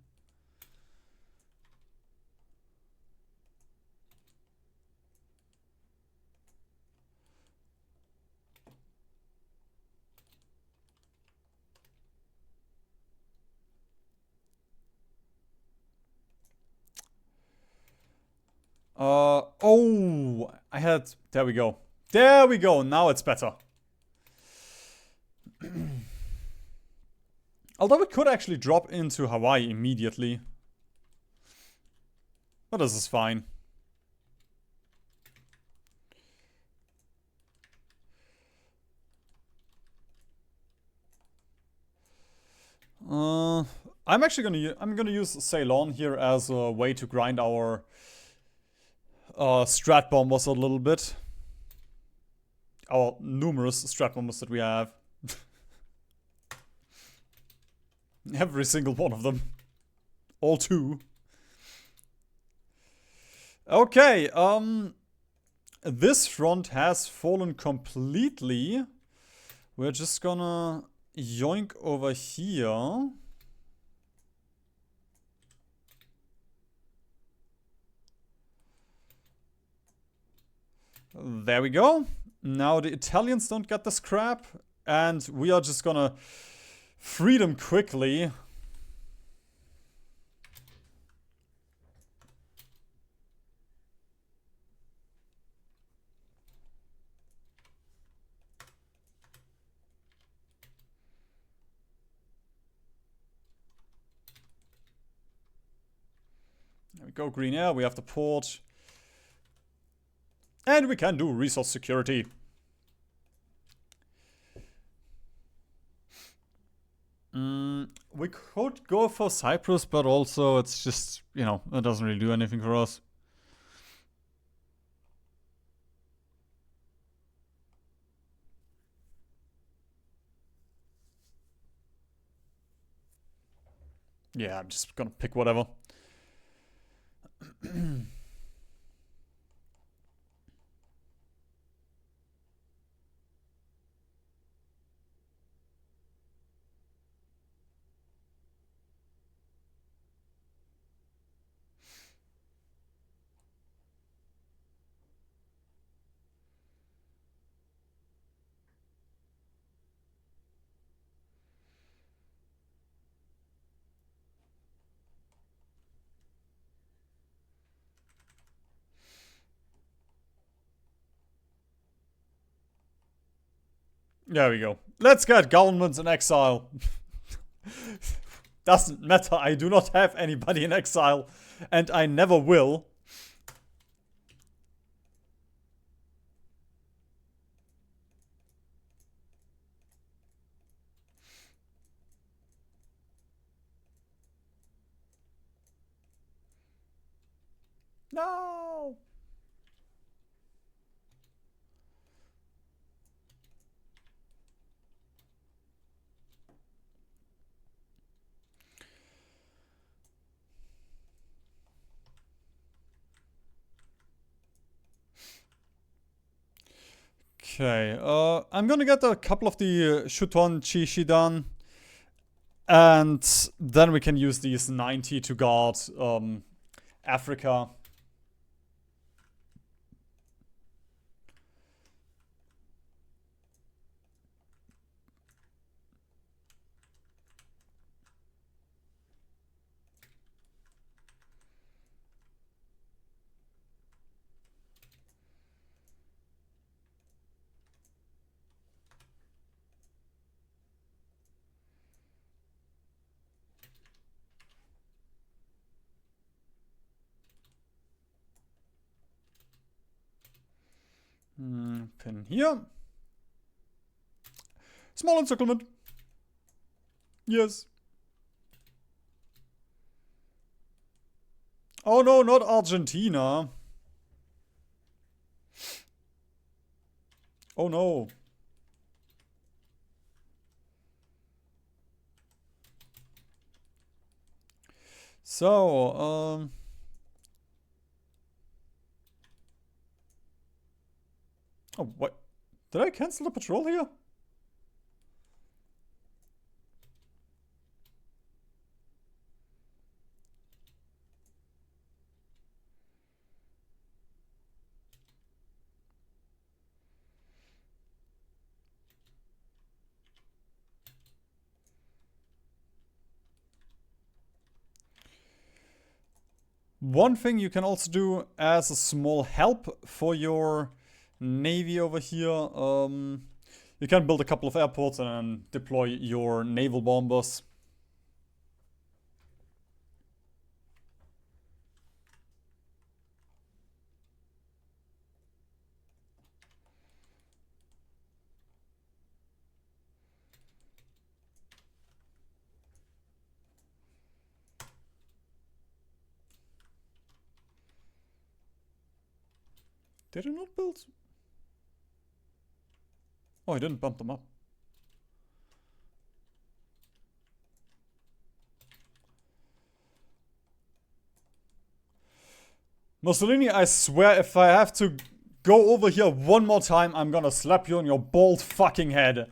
Speaker 1: Oh, I had, there we go. There we go, now it's better. Although we could actually drop into Hawaii immediately. But this is fine. I'm actually gonna use Ceylon here as a way to grind our strat bombers a little bit. Our numerous strat bombers that we have. Every single one of them. All two. Okay, this front has fallen completely. We're just gonna yoink over here. There we go. Now the Italians don't get this crap, and we are just gonna free them quickly. There we go, green air, we have the port. And we can do resource security. We could go for Cyprus, but also it's just, you know, it doesn't really do anything for us. Yeah, I'm just gonna pick whatever. There we go. Let's get governments in exile. Doesn't matter, I do not have anybody in exile, and I never will. No! Okay, I'm gonna get a couple of the Shuton Chishi done. And then we can use these 90 to guard Africa. Pin here. Small encirclement. Yes. Oh no, not Argentina. Oh no. So, oh, what? Did I cancel the patrol here? One thing you can also do as a small help for your navy over here, you can build a couple of airports and deploy your naval bombers. Did I not build? Oh, I didn't bump them up. Mussolini, I swear if I have to go over here one more time, I'm gonna slap you on your bald fucking head.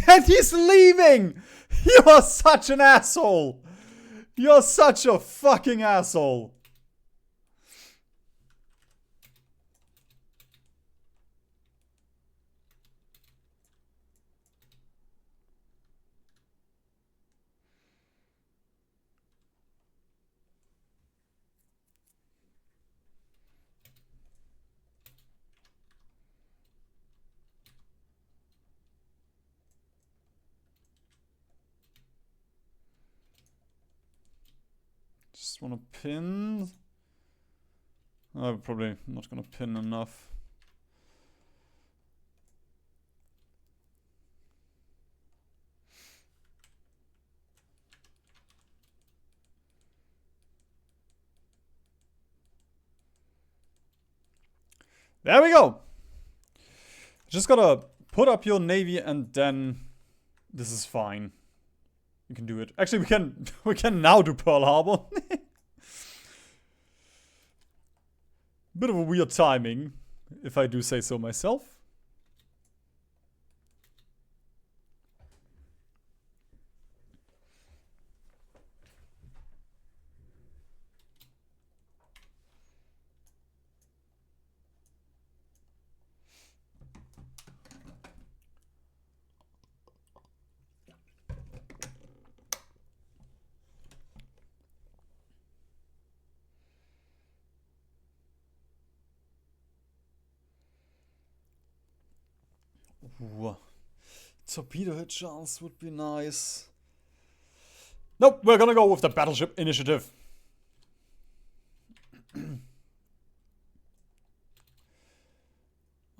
Speaker 1: And he's leaving! You are such an asshole! You're such a fucking asshole! Just wanna pin. I'm probably not gonna pin enough. There we go! Just gotta put up your navy and then this is fine. You can do it. Actually, we can now do Pearl Harbor. Bit of a weird timing, if I do say so myself. Ooh. Torpedo hit chance would be nice. Nope, we're gonna go with the battleship initiative.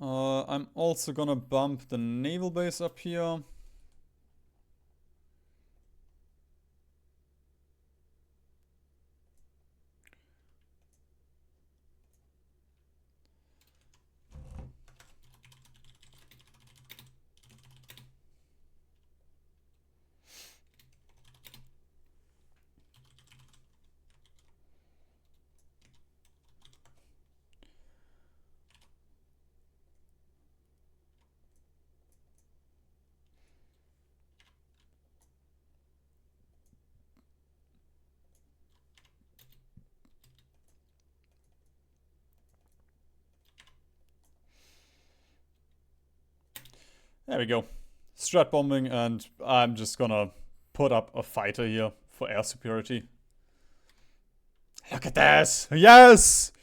Speaker 1: I'm also gonna bump the naval base up here. There we go. Strat bombing, and I'm just gonna put up a fighter here for air superiority. Look at this! Yes!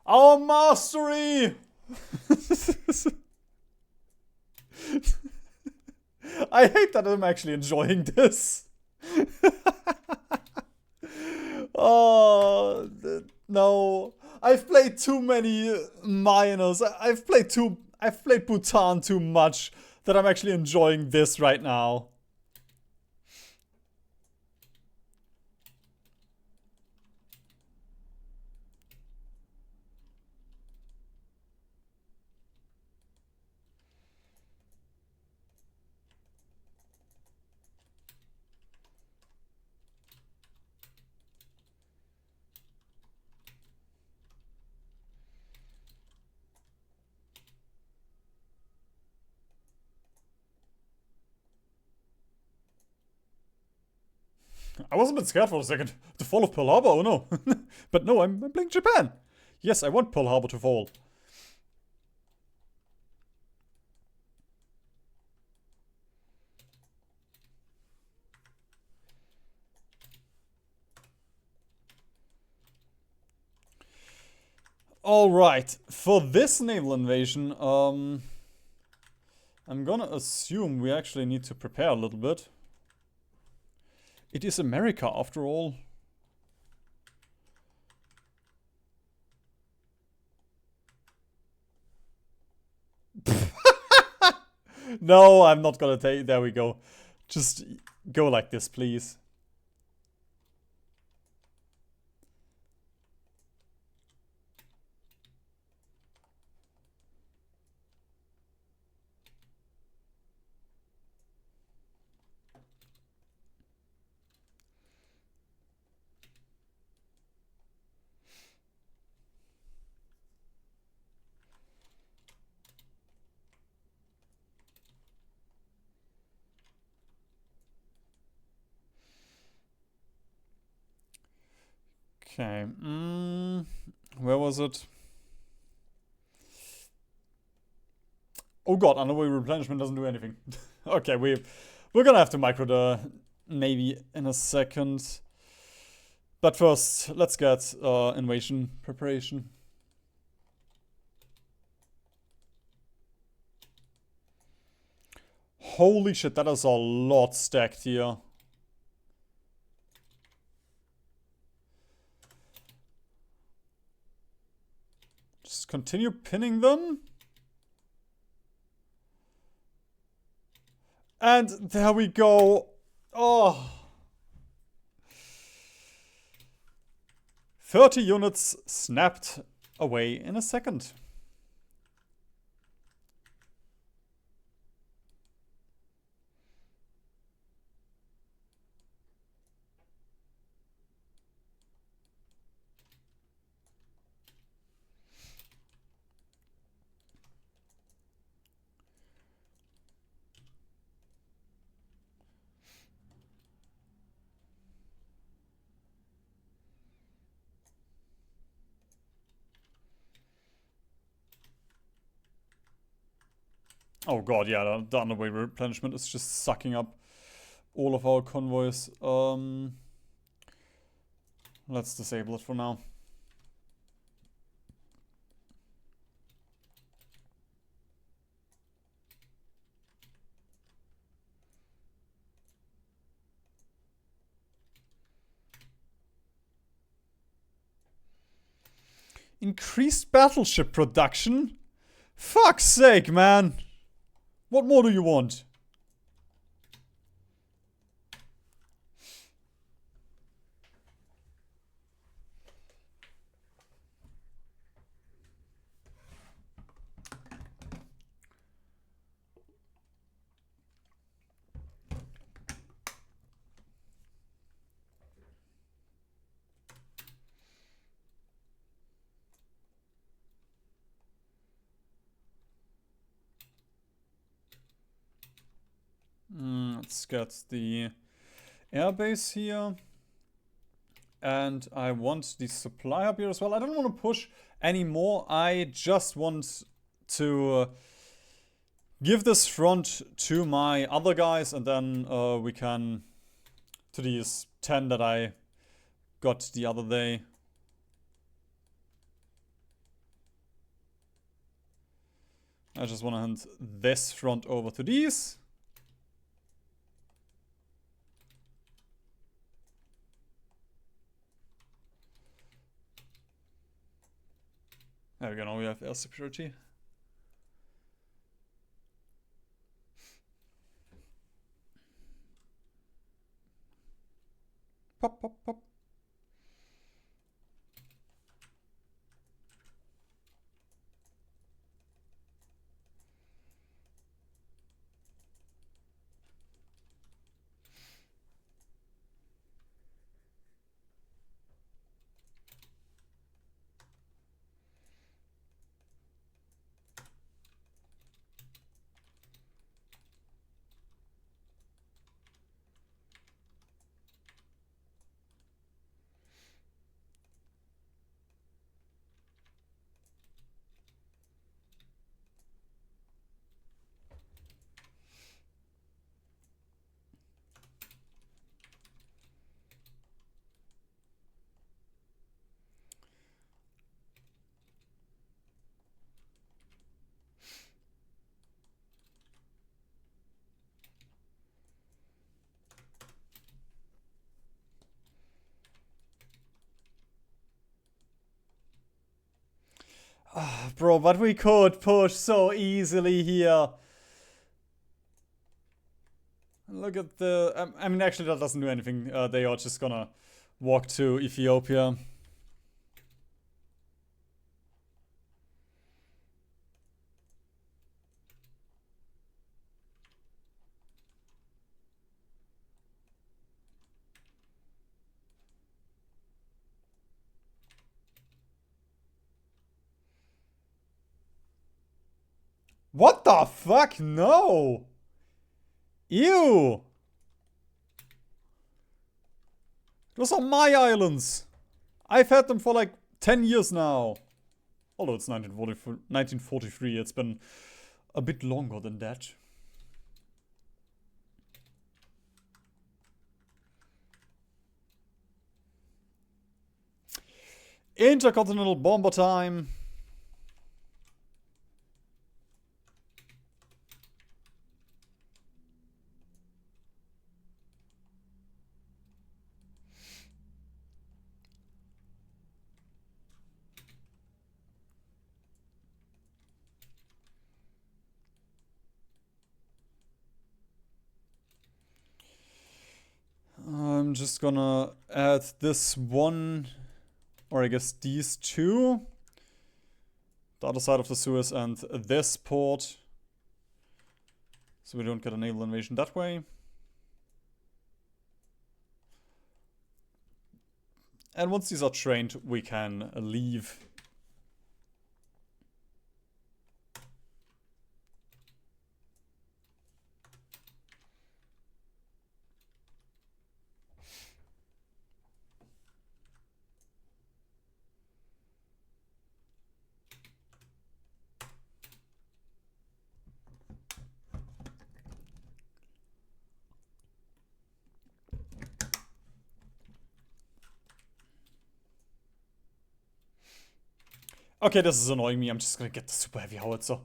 Speaker 1: Our mastery! I hate that I'm actually enjoying this. Oh, no. I've played too many minors. I've played Bhutan too much that I'm actually enjoying this right now. I was a bit scared for a second. The fall of Pearl Harbor, oh no. But no, I'm playing Japan. Yes, I want Pearl Harbor to fall. Alright, for this naval invasion, I'm I'm gonna assume we actually need to prepare a little bit. It is America after all. No, I'm not gonna take. There we go. Just go like this, please. Okay. Where was it? Oh god, underway replenishment doesn't do anything. Okay, we're gonna have to micro maybe in a second. But first, let's get invasion preparation. Holy shit, that is a lot stacked here. Just continue pinning them. And there we go. Oh. 30 units snapped away in a second. Oh god, yeah, the underway replenishment is just sucking up all of our convoys. Let's disable it for now. Increased battleship production? Fuck's sake, man! What more do you want? Let's get the airbase here. And I want the supply up here as well. I don't want to push anymore. I just want to give this front to my other guys. And then we can... to these 10 that I got the other day. I just want to hand this front over to these. There we go, now we have air security. Pop, pop, pop. Bro, but we could push so easily here. Look at the... I mean, actually, that doesn't do anything. They are just gonna walk to Ethiopia. What the fuck? No! Ew! Those are my islands! I've had them for like 10 years now. Although it's 1943, it's been a bit longer than that. Intercontinental bomber time. I'm just gonna add this one, or I guess these two. The other side of the Suez and this port. So we don't get a naval invasion that way. And once these are trained, we can leave. Okay, this is annoying me. I'm just gonna get the super heavy howitzer.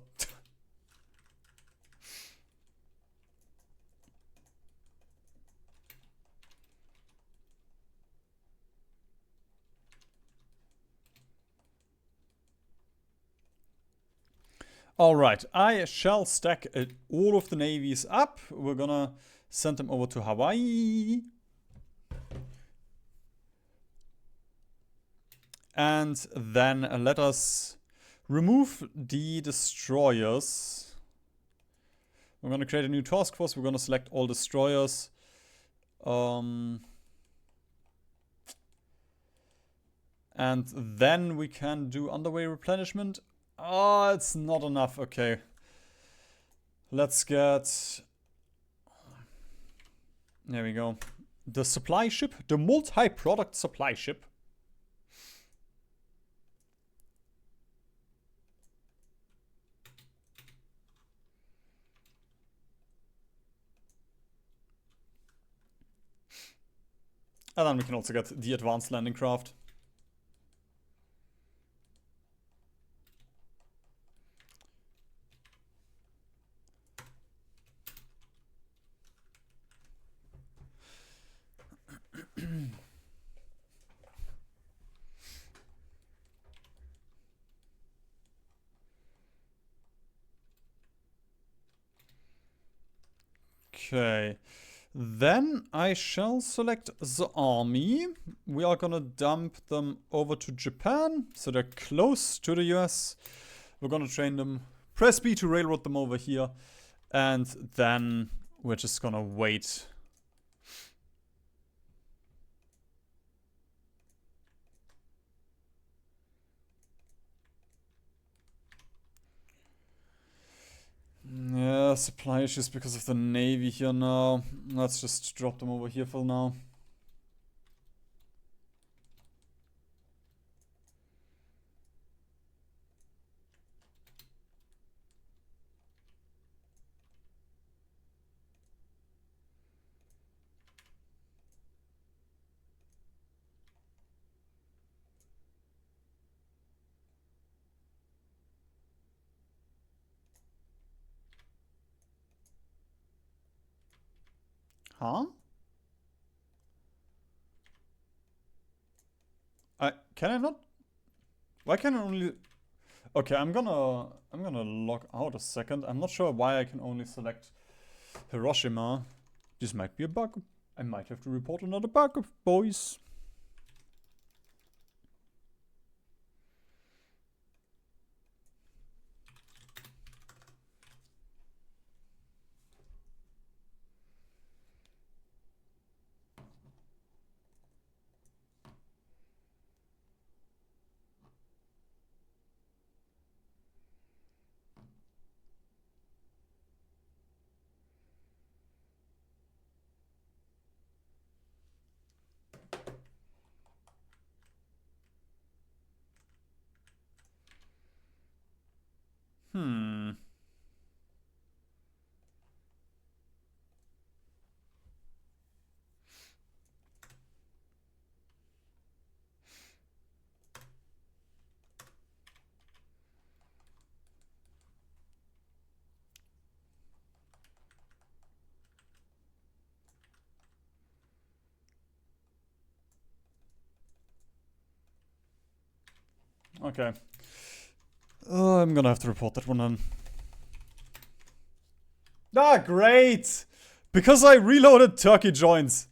Speaker 1: Alright, I shall stack all of the navies up. We're gonna send them over to Hawaii. And then let us remove the destroyers. We're gonna create a new task force. We're gonna select all destroyers. And then we can do underway replenishment. Oh, it's not enough. Okay. Let's get... There we go. The supply ship. The multi-product supply ship. And then we can also get the advanced landing craft. Okay. Then I shall select the army. We are gonna dump them over to Japan, so they're close to the US. We're gonna train them. Press B to railroad them over here. And then we're just gonna wait. Yeah, supply issues because of the Navy here now. Let's just drop them over here for now. Huh? Can I not? Why can I only... Okay, I'm gonna log out a second. I'm not sure why I can only select Hiroshima. This might be a bug. I might have to report another bug, boys. Okay. I'm gonna have to report that one then. Ah, great! Because I reloaded turkey joints.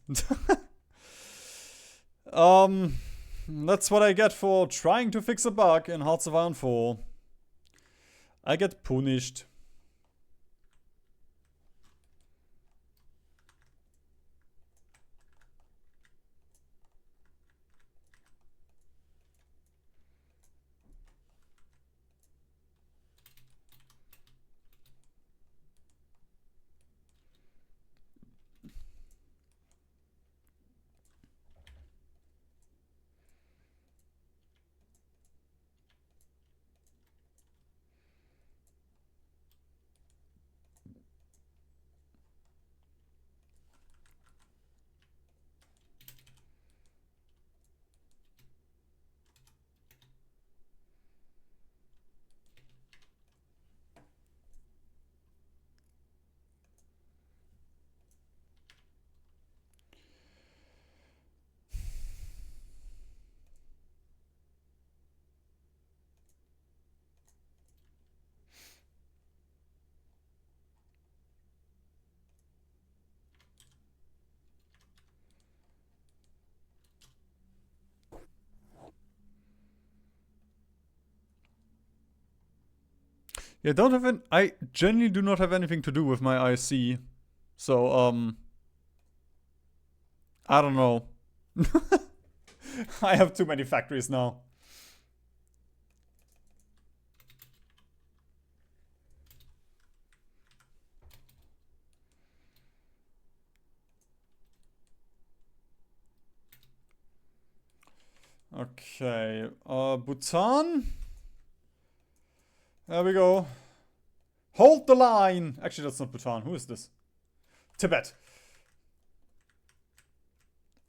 Speaker 1: That's what I get for trying to fix a bug in Hearts of Iron 4. I get punished. Yeah, I genuinely do not have anything to do with my IC. So, I don't know. I have too many factories now. Okay, Bhutan? There we go. Hold the line! Actually, that's not Bhutan. Who is this? Tibet.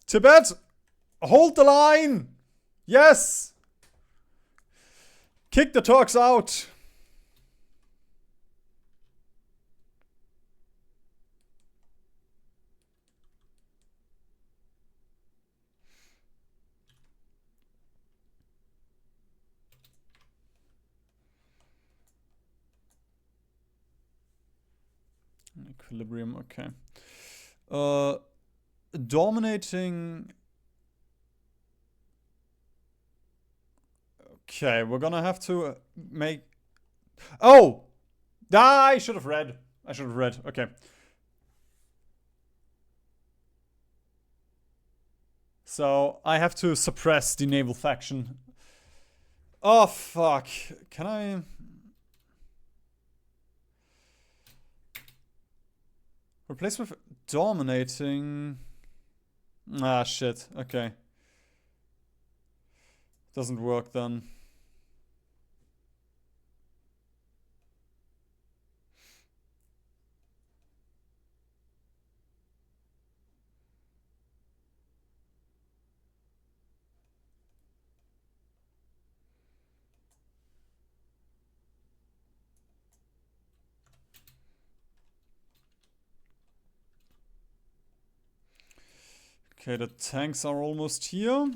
Speaker 1: Tibet! Hold the line! Yes! Kick the Turks out! Equilibrium, okay. Dominating. Okay, we're gonna have to make. Oh! Ah, I should have read. Okay. So, I have to suppress the naval faction. Oh, fuck. Can I. Replace with dominating. Ah, shit. Okay. Doesn't work then. Okay, the tanks are almost here.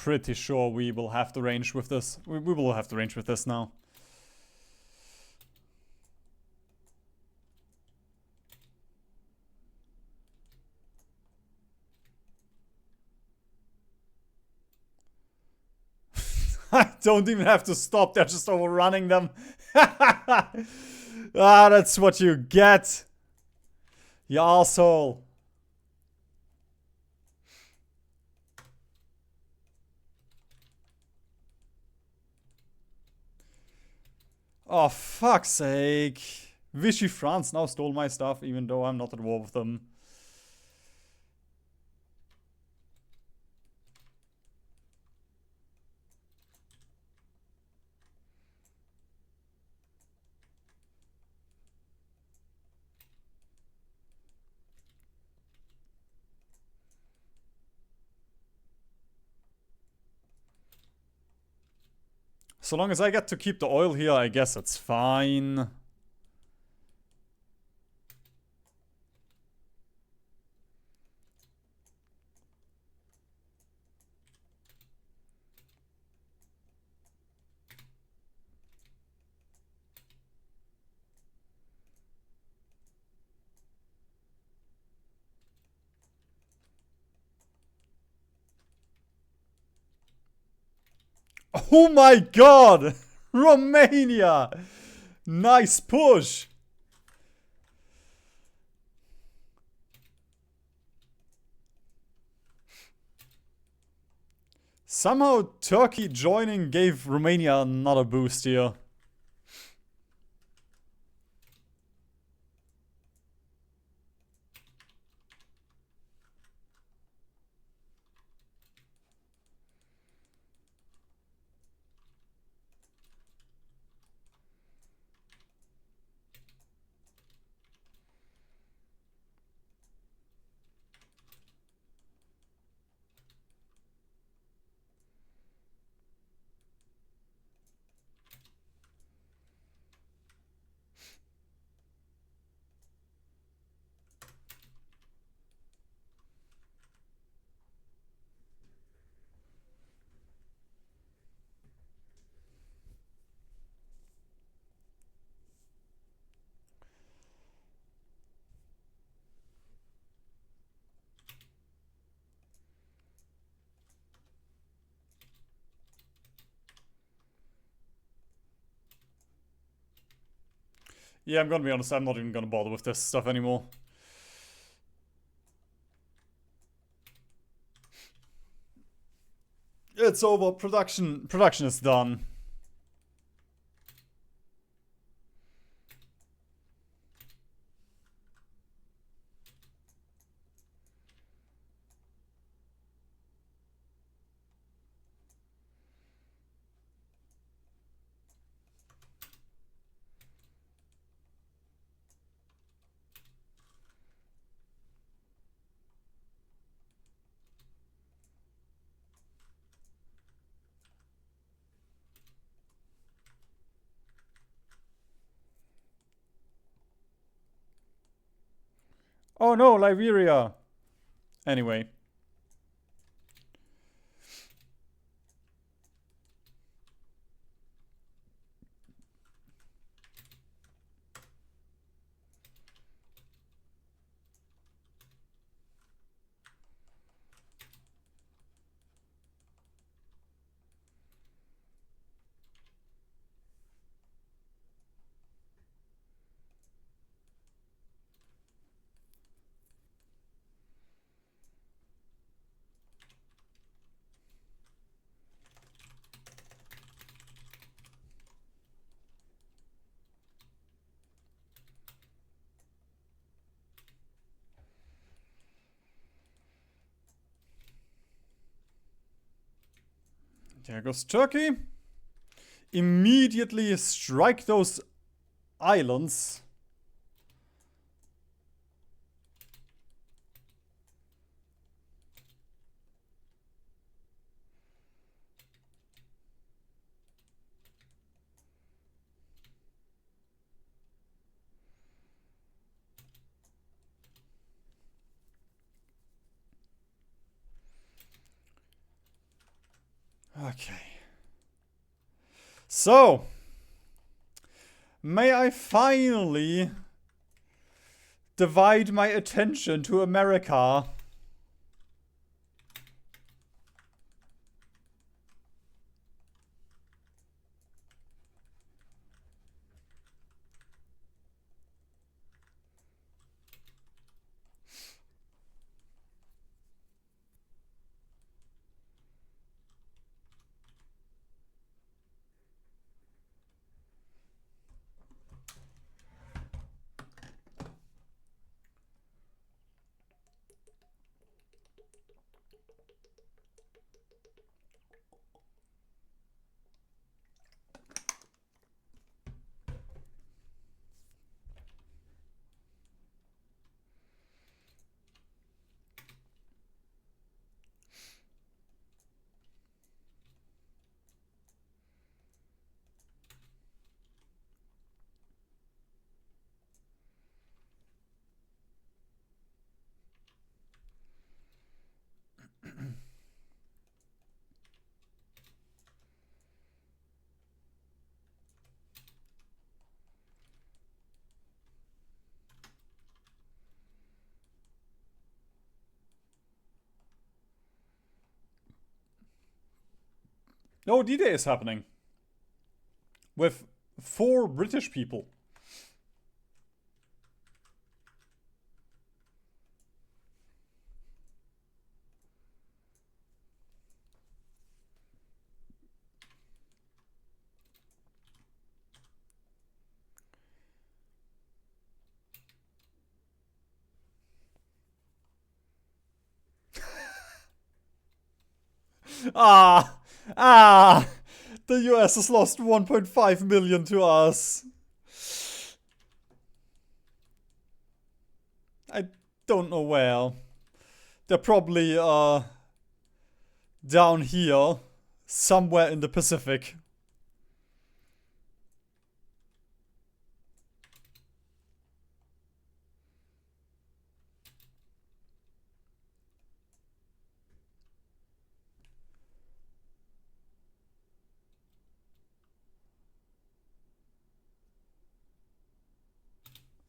Speaker 1: pretty sure we will have the range with this. We will have the range with this now. I don't even have to stop, they're just overrunning them. Ah, that's what you get. You asshole. Oh, fuck's sake. Vichy France now stole my stuff, even though I'm not at war with them. So long as I get to keep the oil here, I guess it's fine. Oh my god! Romania! Nice push! Somehow Turkey joining gave Romania another boost here. Yeah, I'm gonna be honest, I'm not even gonna bother with this stuff anymore. It's over. Production is done. Oh no, Liberia. Anyway. There goes Turkey. Immediately strike those islands. Okay. So, may I finally divide my attention to America? No, D-Day is happening. With 4 British people. Ah! Ah! The US has lost 1.5 million to us. I don't know where. They're probably, down here. Somewhere in the Pacific.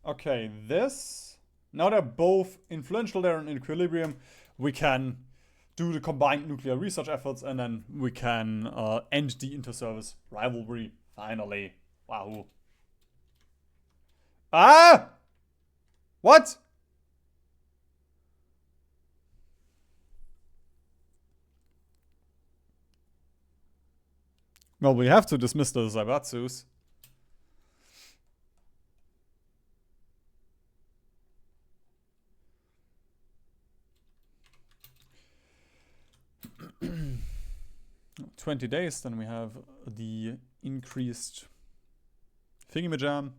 Speaker 1: Okay, this. Now they're both influential, they're in equilibrium. We can do the combined nuclear research efforts and then we can end the inter-service rivalry. Finally. Wahoo. Ah! What? Well, we have to dismiss the Zaibatsus. $20, then we have the increased thingamajam.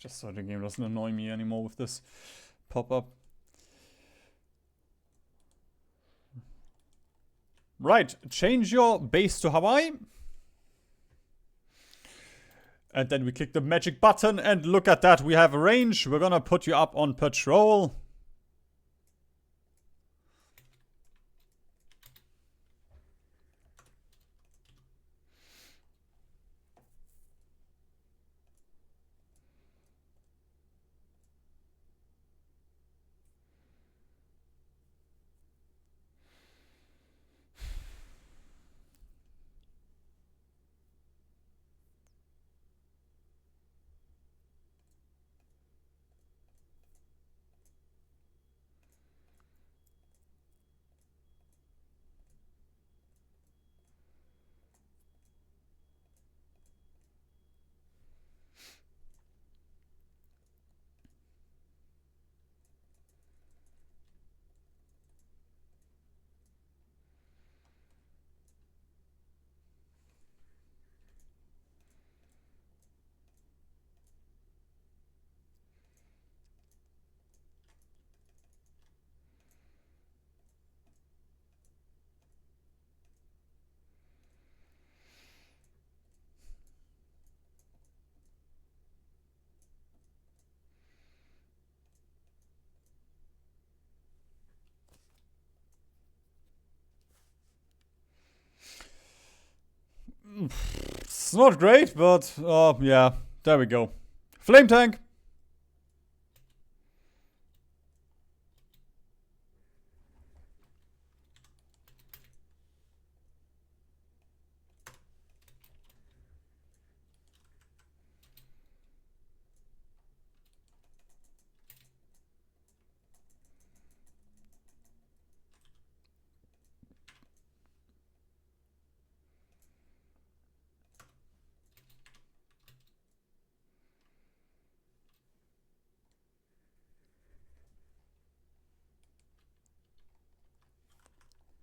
Speaker 1: Just so the game doesn't annoy me anymore with this pop-up. Right, change your base to Hawaii. And then we click the magic button and look at that, we have a range. We're gonna put you up on patrol. It's not great, but yeah, there we go. Flame tank.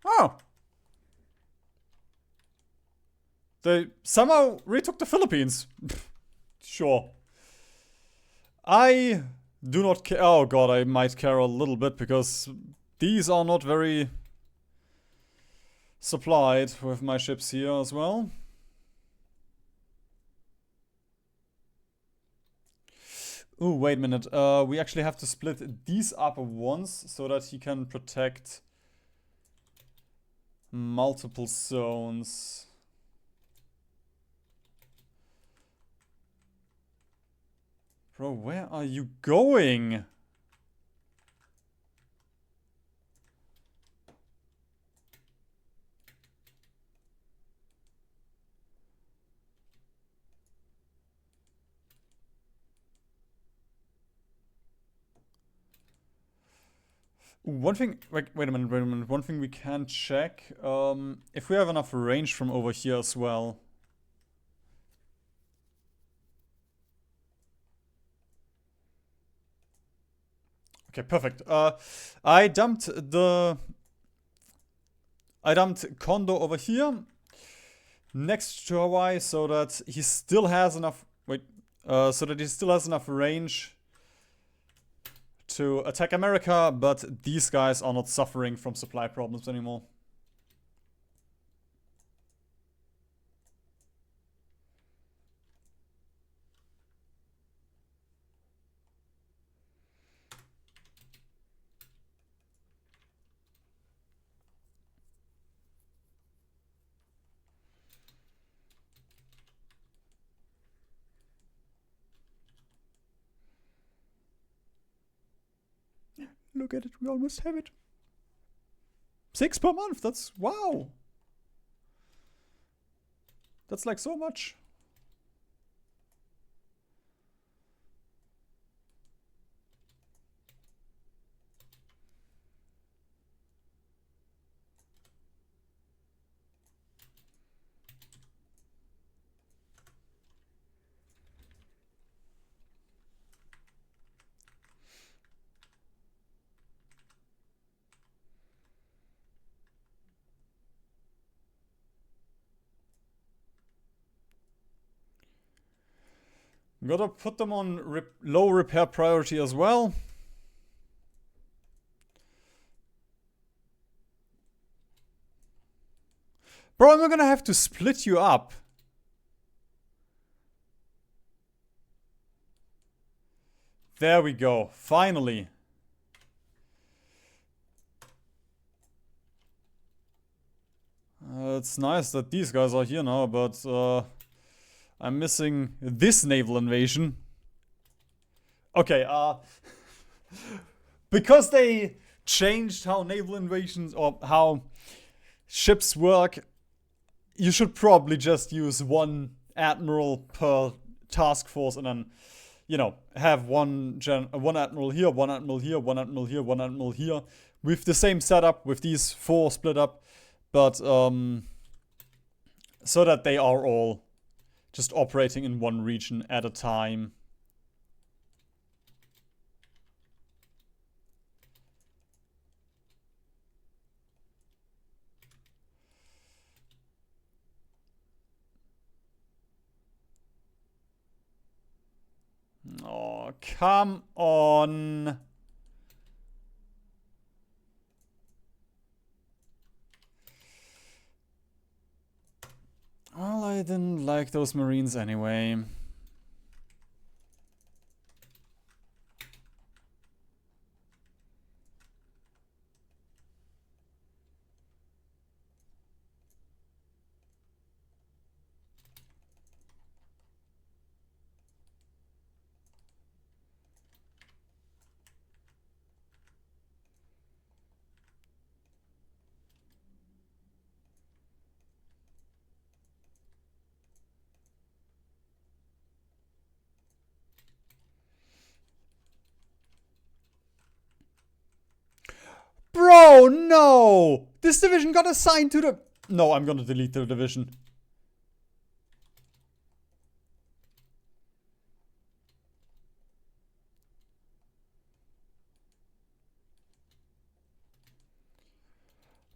Speaker 1: Oh. They somehow retook the Philippines. Sure. I do not care. Oh god, I might care a little bit because these are not very supplied with my ships here as well. Ooh, wait a minute. We actually have to split these up once so that he can protect multiple zones. Bro, where are you going? One thing, wait a minute. One thing we can check, if we have enough range from over here as well. Okay, perfect. I dumped Kondo over here next to Hawaii so that he still has enough. So that he still has enough range to attack America, but these guys are not suffering from supply problems anymore. Look at it, we almost have it. 6 per month, that's wow. That's like so much. Gotta put them on low repair priority as well. Bro, I'm gonna have to split you up. There we go. Finally. It's nice that these guys are here now, but I'm missing this naval invasion. Okay, because they changed how naval invasions or how ships work, you should probably just use one admiral per task force and then, you know, have one admiral here, one admiral here, one admiral here, one admiral here, with the same setup, with these 4 split up, but so that they are all just operating in one region at a time. Oh, come on. Well, I didn't like those Marines anyway. Bro, no! This division got assigned to the... No, I'm gonna delete the division.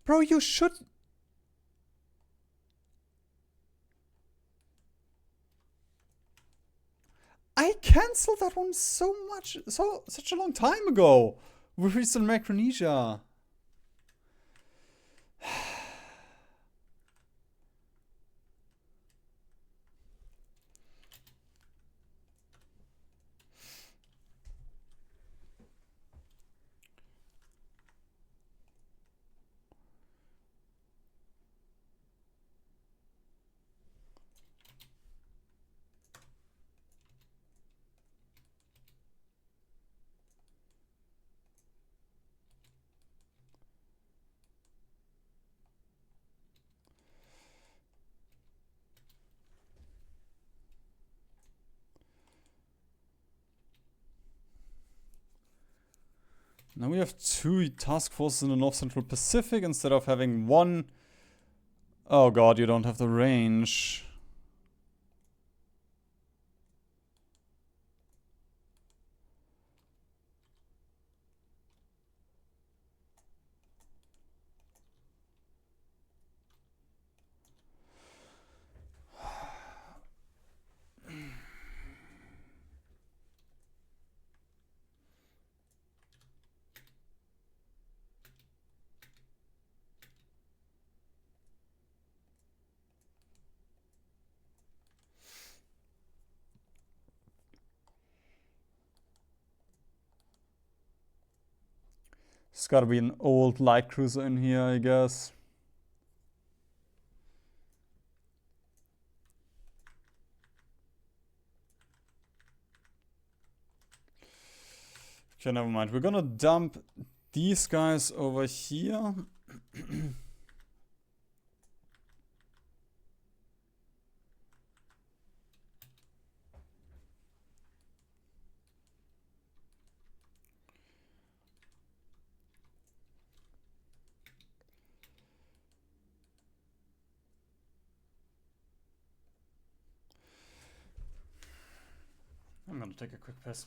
Speaker 1: Bro, you should... I cancelled that one such a long time ago with Eastern Micronesia. Now we have 2 task forces in the North Central Pacific instead of having 1. Oh god, you don't have the range. It's gotta be an old light cruiser in here, I guess. Okay, never mind. We're gonna dump these guys over here. I'm gonna take a quick piss.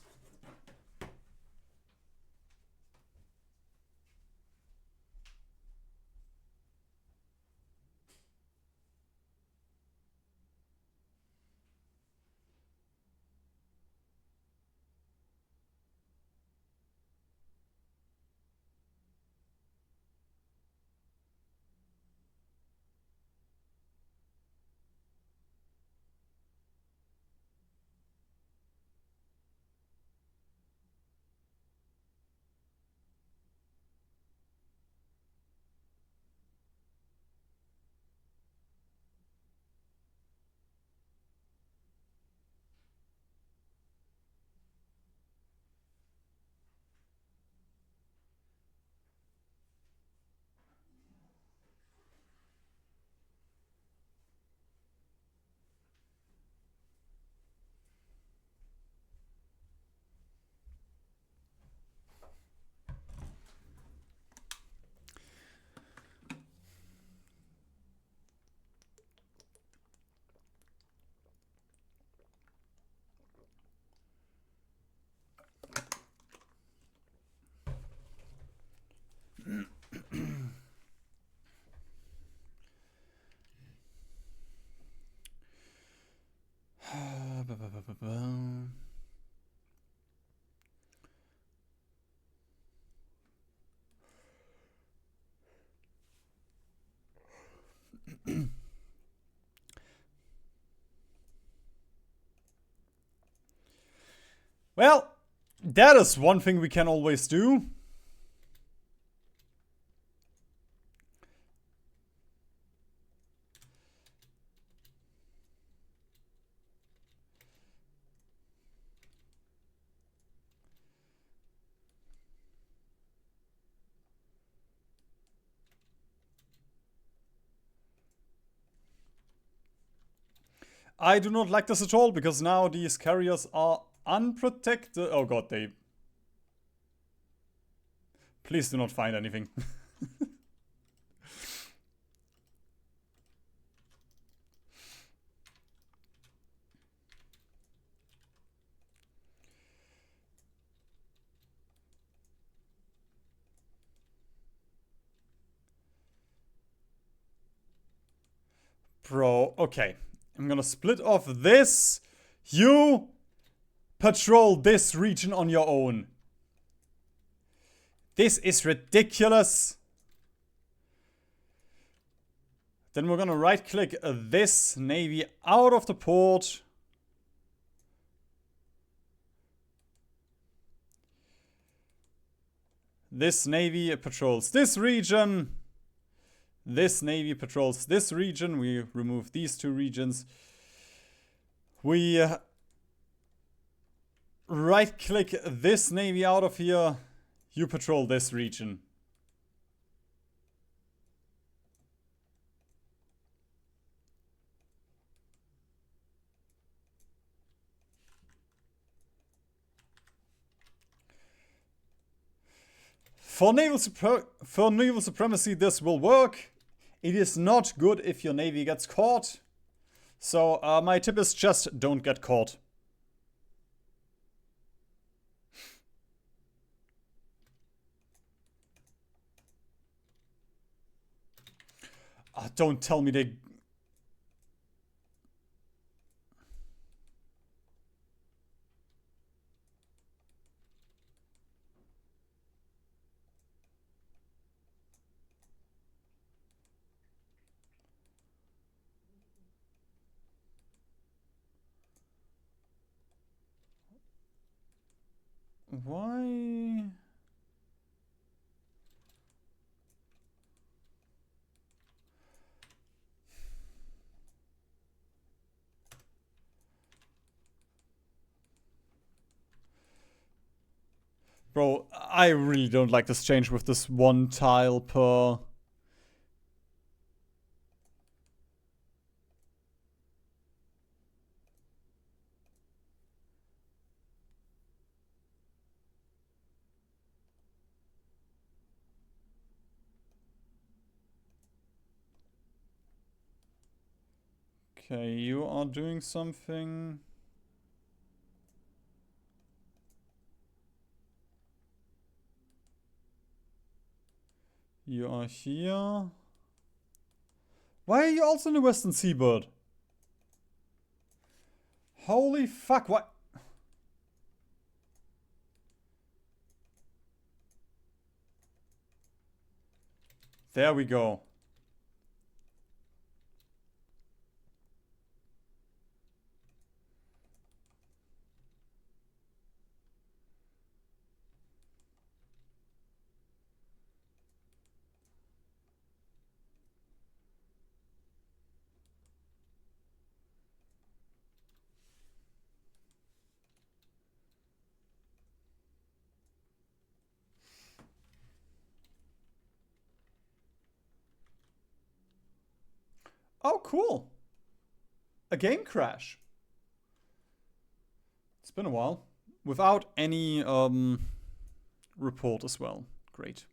Speaker 1: Well, that is one thing we can always do. I do not like this at all, because now these carriers are unprotected. Oh god, they... Please do not find anything. Bro, okay. I'm gonna split off this. You patrol this region on your own. This is ridiculous. Then we're gonna right click this navy out of the port. This navy patrols this region. This navy patrols this region. We remove these two regions. We right click this navy out of here. You patrol this region. For naval supremacy, this will work. It is not good if your navy gets caught. So my tip is just don't get caught. Don't tell me they... Why? Bro, I really don't like this change with this one tile per... Okay, you are doing something. You are here. Why are you also in the Western Seaboard? Holy fuck, what? There we go. Oh, cool. A game crash. It's been a while. Without any report as well. Great.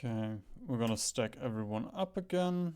Speaker 1: Okay, we're gonna stack everyone up again.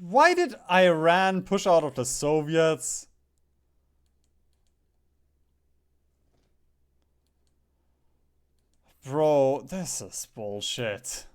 Speaker 1: Why did Iran push out of the Soviets? Bro, this is bullshit.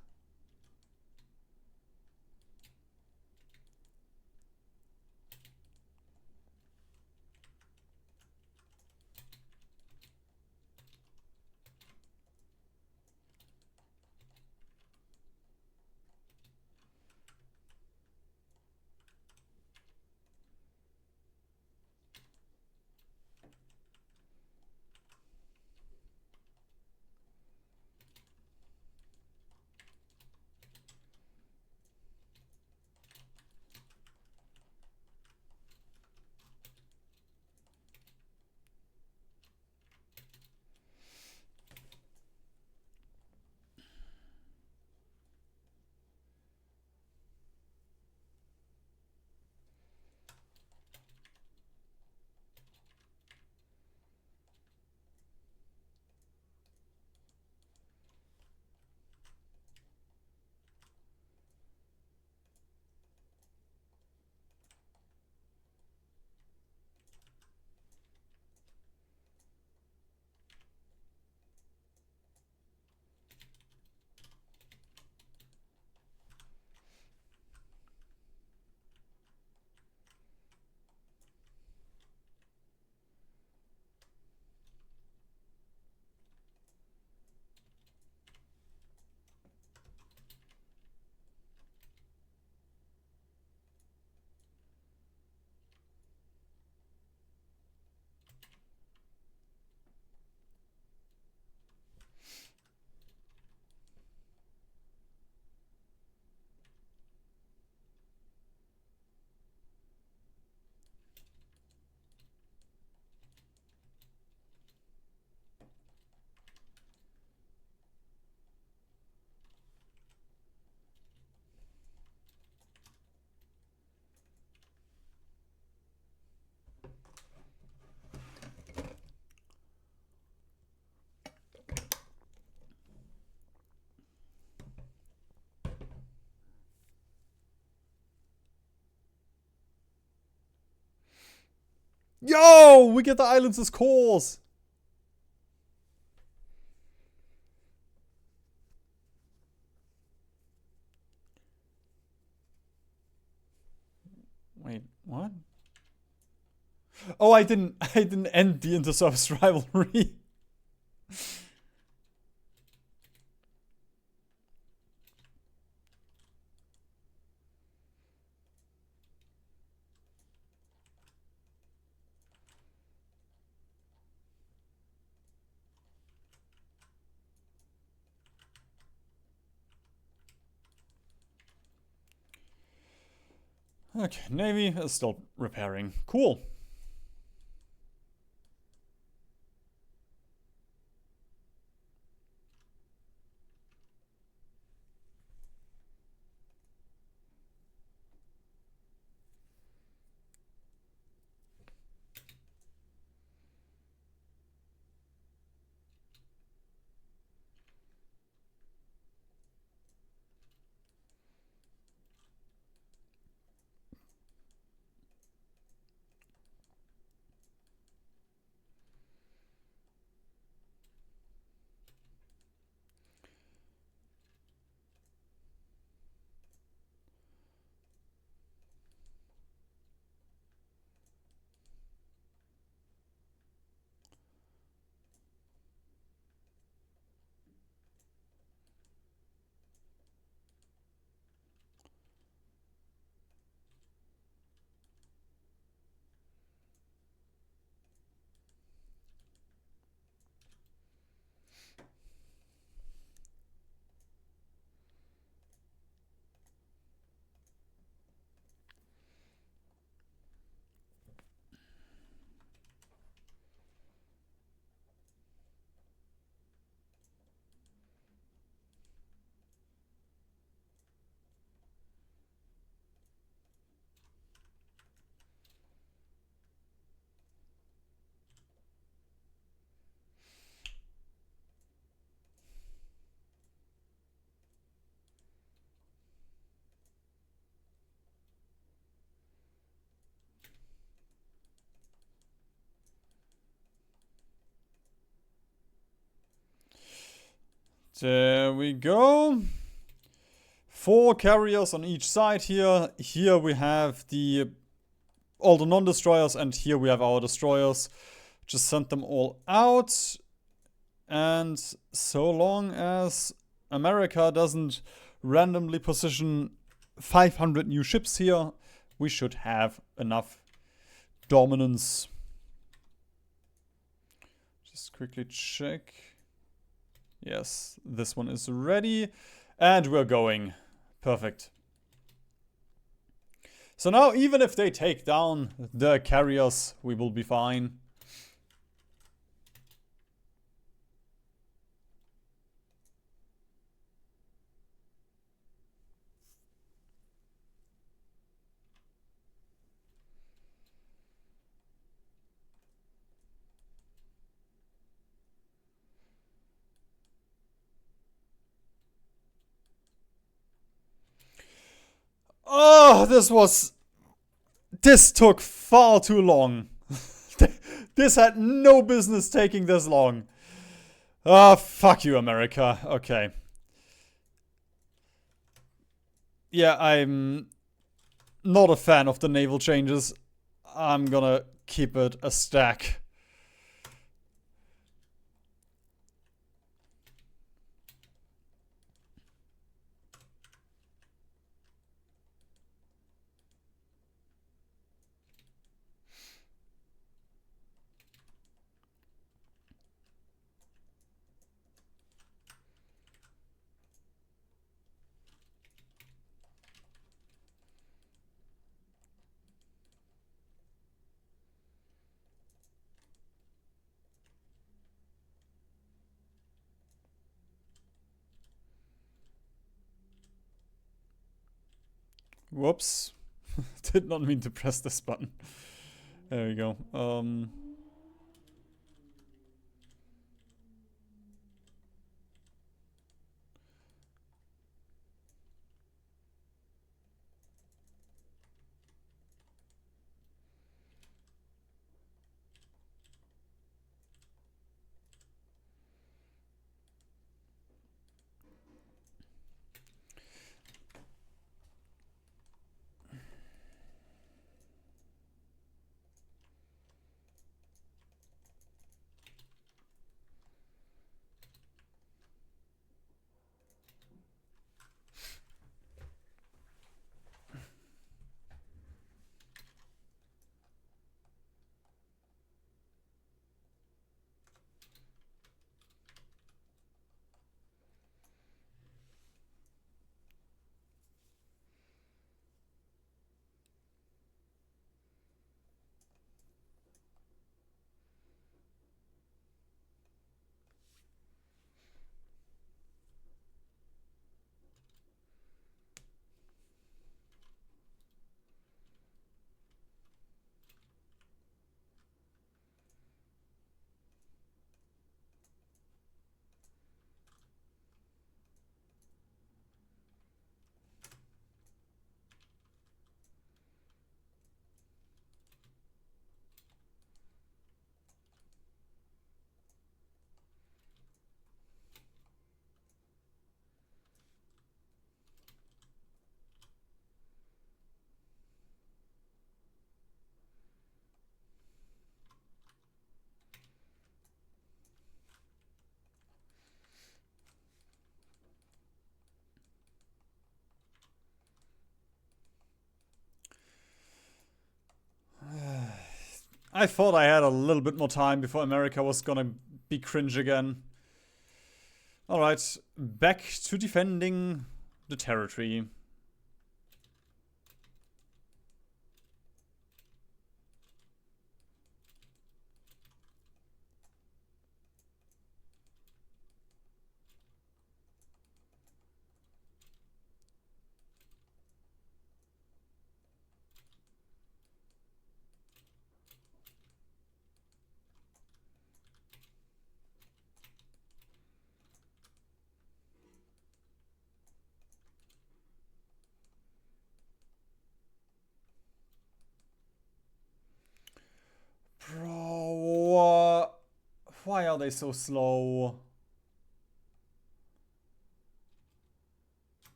Speaker 1: Yo, we get the islands as cores. Wait, what? Oh, I didn't end the inter-service rivalry. Okay, Navy is still repairing. Cool. There we go. 4 carriers on each side here. Here we have all the non-destroyers, and here we have our destroyers. Just send them all out. And so long as America doesn't randomly position 500 new ships here, we should have enough dominance. Just quickly check. Yes, this one is ready. And we're going. Perfect. So now, even if they take down the carriers, we will be fine. Oh, this took far too long. This had no business taking this long. Ah, fuck you, America. Okay. Yeah, I'm not a fan of the naval changes. I'm gonna keep it a stack. Whoops. Did not mean to press this button. There we go. I thought I had a little bit more time before America was gonna be cringe again. Alright, back to defending the territory. Bro, why are they so slow?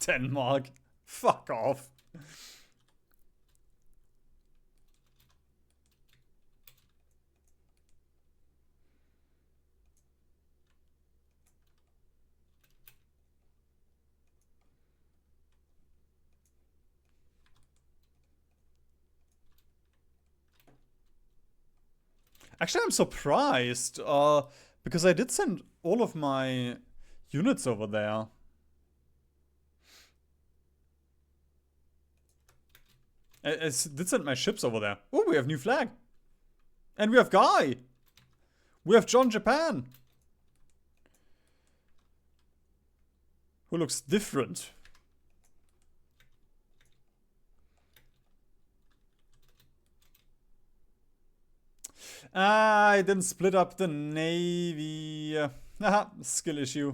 Speaker 1: Denmark. Fuck off. Actually, I'm surprised, because I did send all of my units over there. I did send my ships over there. Oh, we have new flag. And we have Guy. We have John Japan. Who looks different. Ah, I didn't split up the navy. Haha, skill issue.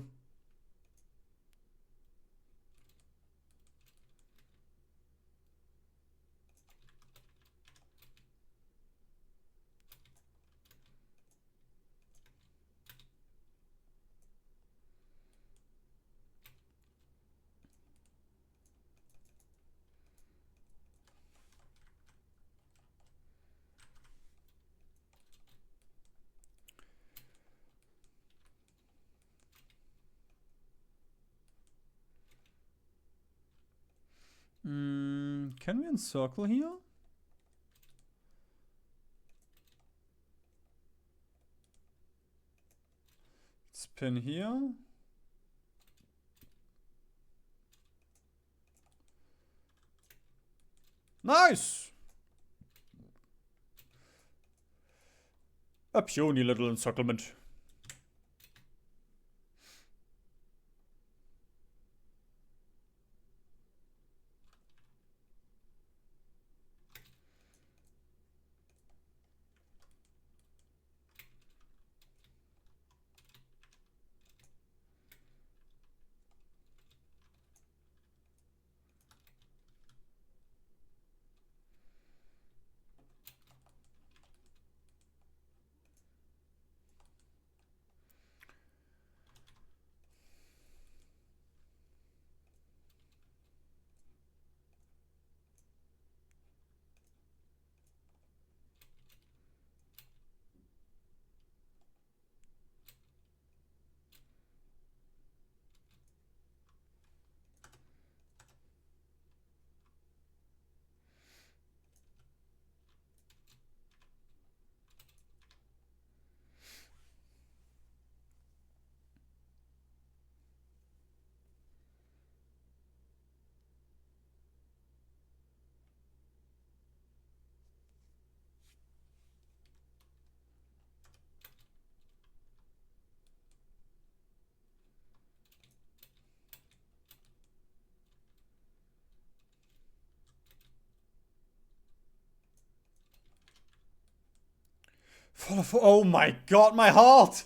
Speaker 1: Can we encircle here? Spin here. Nice! A puny little encirclement. Oh my god, my heart!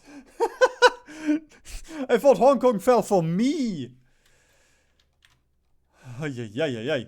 Speaker 1: I thought Hong Kong fell for me! Ay, ay, ay, ay, ay.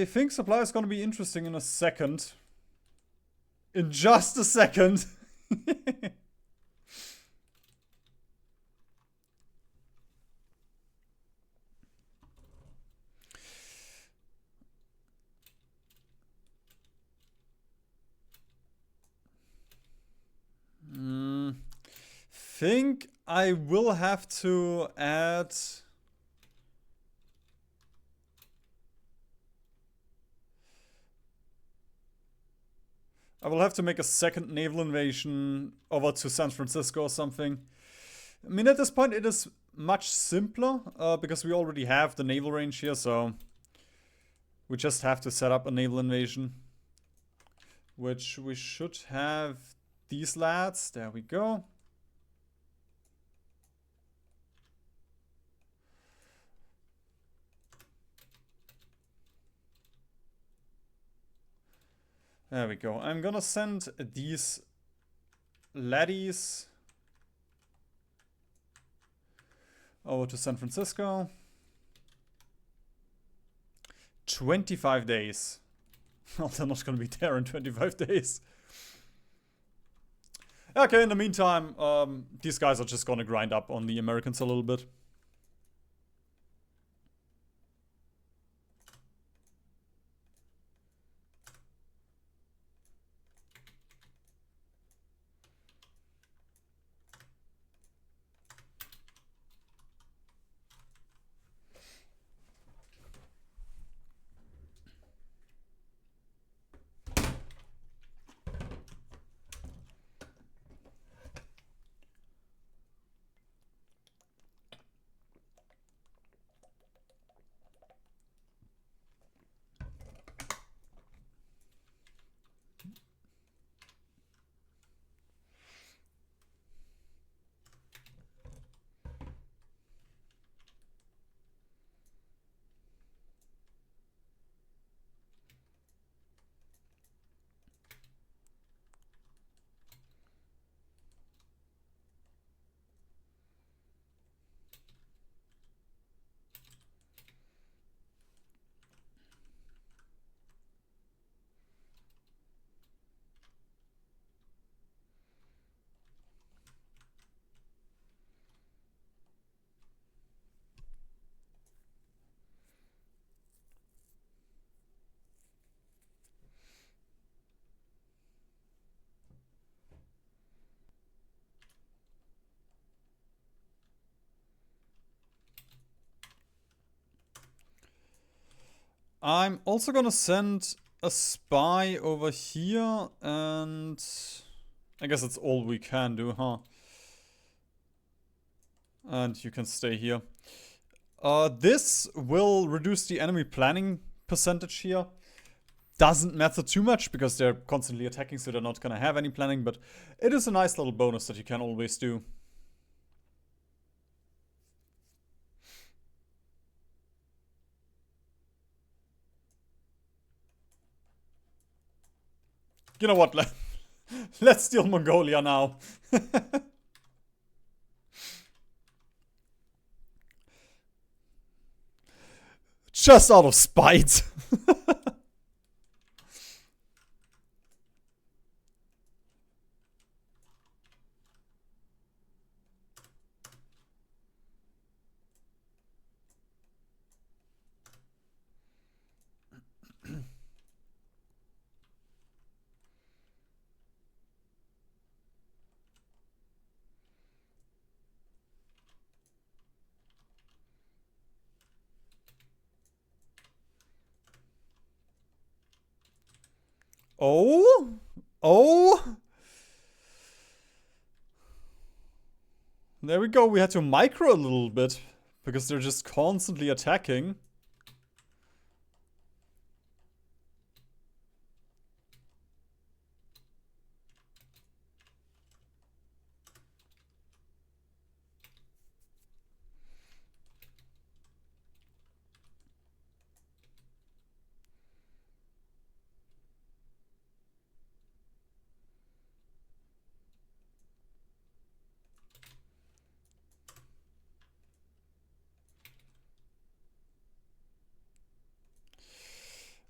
Speaker 1: think supply is gonna be interesting in a second. In just a second. Think I will have to add... I will have to make a second naval invasion over to San Francisco or something. I mean, at this point it is much simpler because we already have the naval range here, so we just have to set up a naval invasion. Which we should have these lads. There we go. There we go. I'm gonna send these laddies over to San Francisco. 25 days. Well, they're not gonna be there in 25 days. Okay, in the meantime, these guys are just gonna grind up on the Americans a little bit. I'm also gonna send a spy over here, and I guess that's all we can do, huh? And you can stay here. This will reduce the enemy planning percentage here. Doesn't matter too much because they're constantly attacking, so they're not gonna have any planning, but it is a nice little bonus that you can always do. You know what? Let's steal Mongolia now. Just out of spite. Oh? Oh? There we go. We had to micro a little bit because they're just constantly attacking.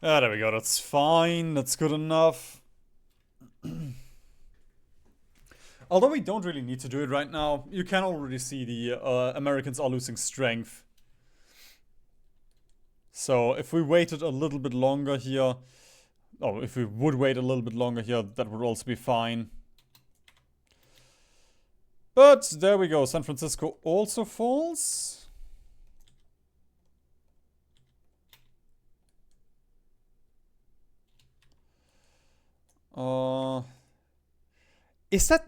Speaker 1: Ah, there we go. That's fine. That's good enough. Although we don't really need to do it right now. You can already see the Americans are losing strength. So if we waited a little bit longer here, oh, if we would wait a little bit longer here, that would also be fine. But there we go. San Francisco also falls. Is that...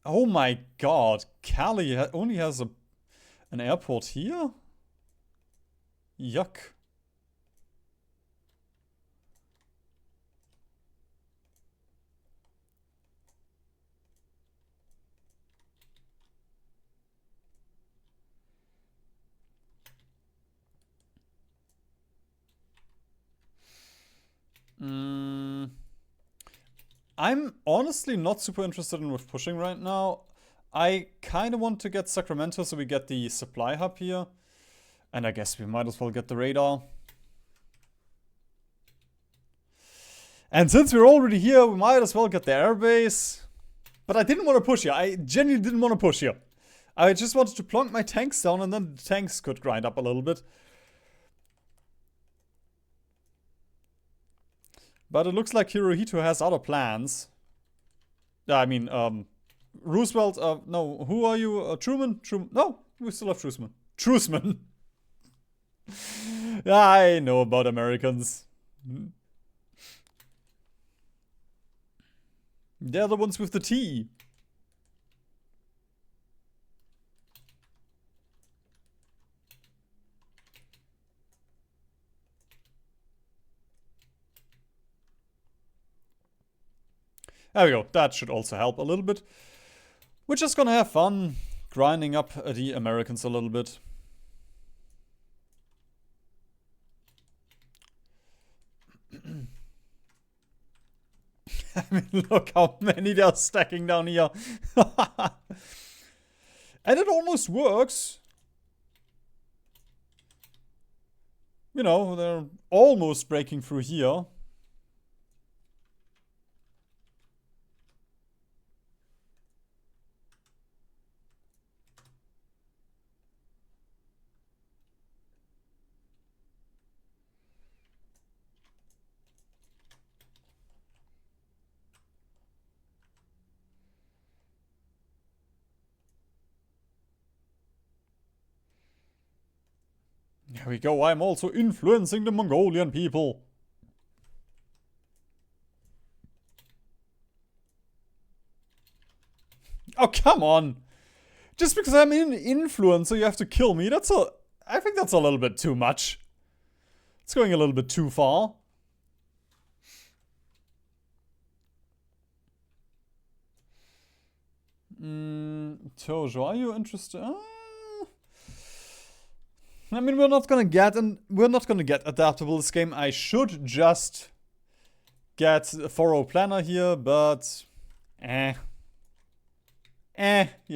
Speaker 1: Oh my god. Cali only has an airport here? Yuck. I'm honestly not super interested in with pushing right now. I kind of want to get Sacramento so we get the supply hub here. And I guess we might as well get the radar. And since we're already here, we might as well get the airbase. But I didn't want to push here. I genuinely didn't want to push here. I just wanted to plonk my tanks down and then the tanks could grind up a little bit. But it looks like Hirohito has other plans. I mean, Roosevelt, no, who are you? Truman? No, we still have Truman. Truman. I know about Americans. They're the ones with the T. There we go. That should also help a little bit. We're just gonna have fun grinding up the Americans a little bit. I mean, look how many they're stacking down here. And it almost works. You know, they're almost breaking through here. There we go, I'm also influencing the Mongolian people. Oh, come on. Just because I'm an influencer, you have to kill me. I think that's a little bit too much. It's going a little bit too far. Tojo, are you interested? I mean, we're not gonna get adaptable this game. I should just get a thorough planner here, but you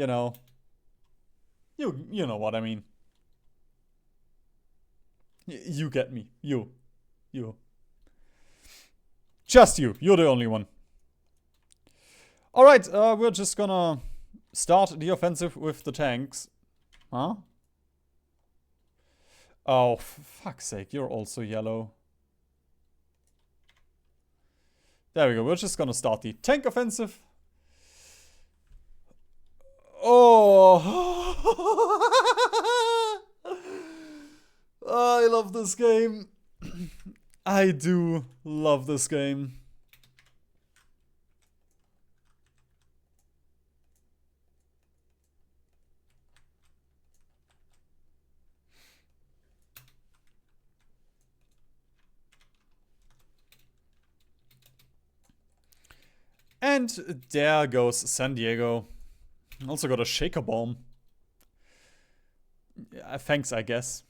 Speaker 1: know. You know what I mean. You get me. You. Just you. You're the only one. Alright, we're just gonna start the offensive with the tanks. Huh? Oh, for fuck's sake, you're also yellow. There we go, we're just gonna start the tank offensive. Oh! I love this game. I do love this game. And there goes San Diego. Also got a shaker bomb. Yeah, thanks, I guess.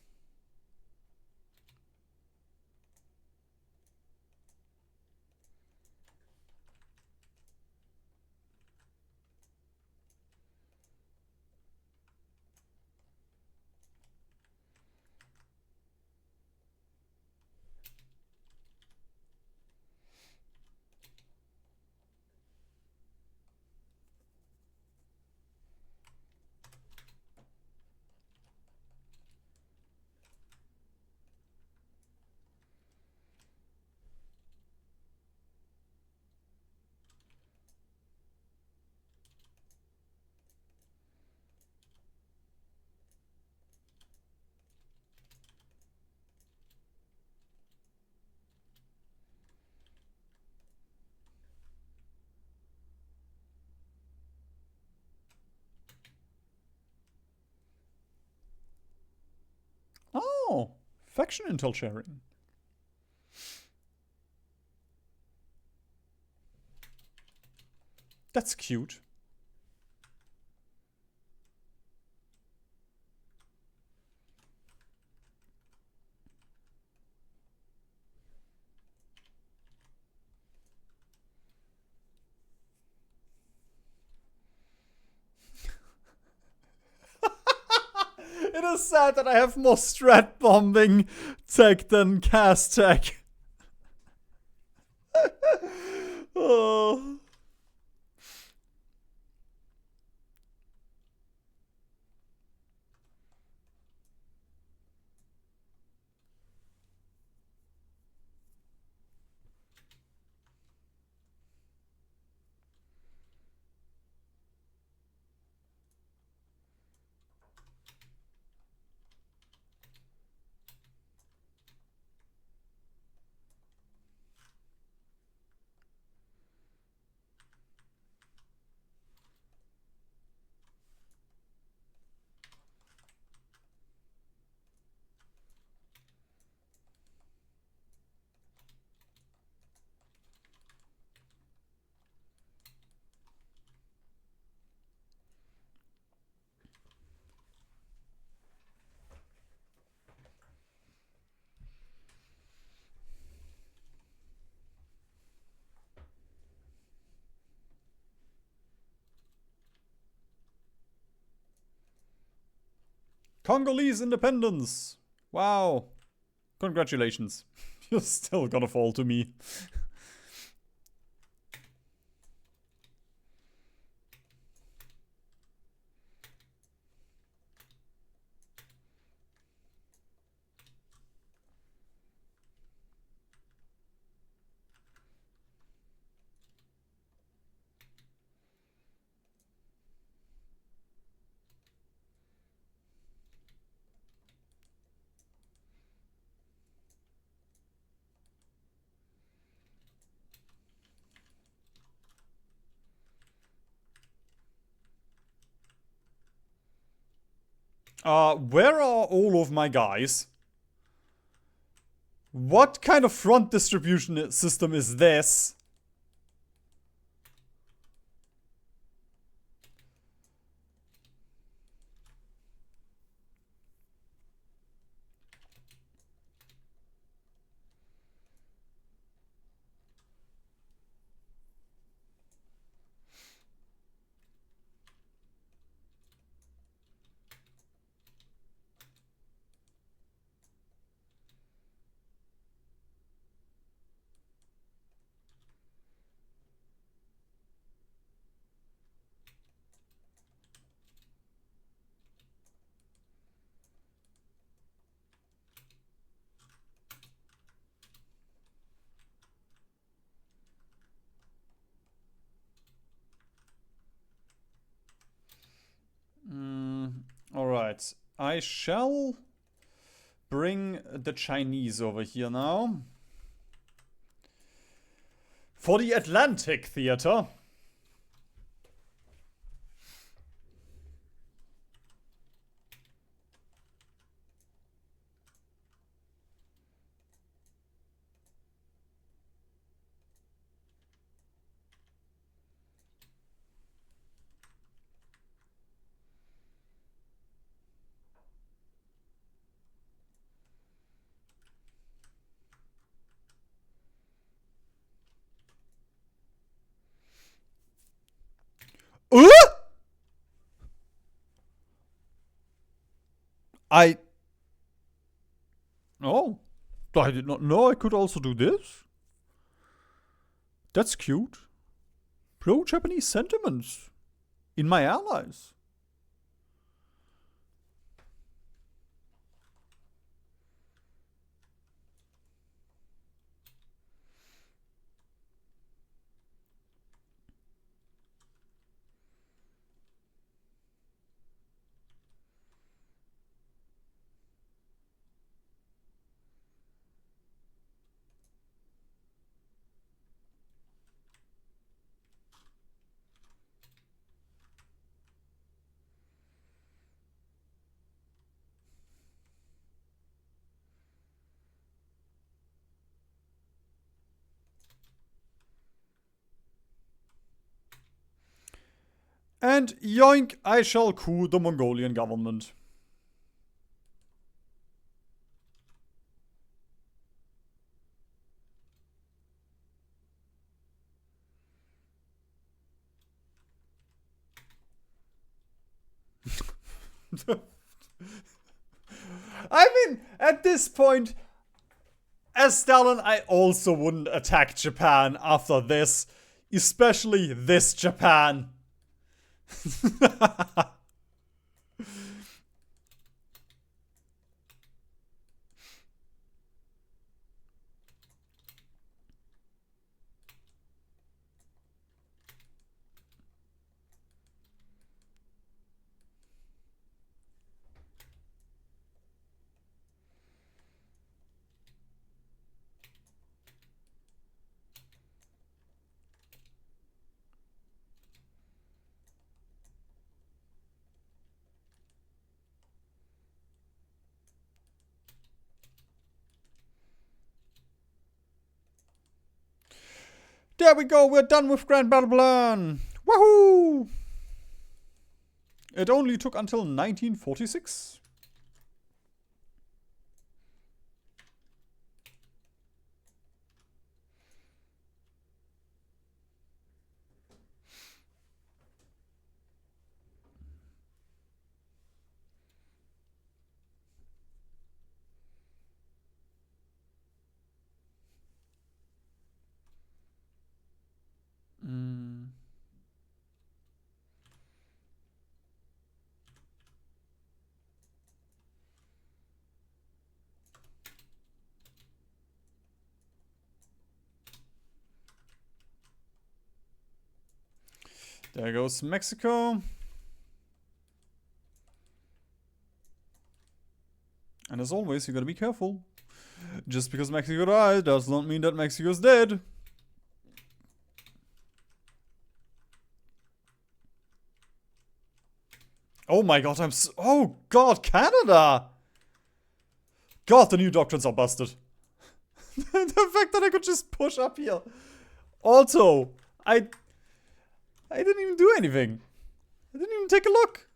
Speaker 1: Oh, faction intel sharing. That's cute. It is sad that I have more strat bombing tech than cast tech. Oh. Congolese independence. Wow. Congratulations. You're still gonna fall to me. Where are all of my guys? What kind of front distribution system is this? Alright. I shall bring the Chinese over here now. For the Atlantic Theater. I... Oh. I did not know I could also do this. That's cute. Pro-Japanese sentiments in my allies. And yoink, I shall coup the Mongolian government. I mean, at this point, as Stalin, I also wouldn't attack Japan after this. Especially this Japan. There we go, we're done with Grand Battle Plan. Woohoo! It only took until 1946. There goes Mexico. And as always, you gotta be careful. Just because Mexico died does not mean that Mexico's dead. Oh my god, oh god, Canada! God, the new doctrines are busted. The fact that I could just push up here. Also, I didn't even do anything. I didn't even take a look.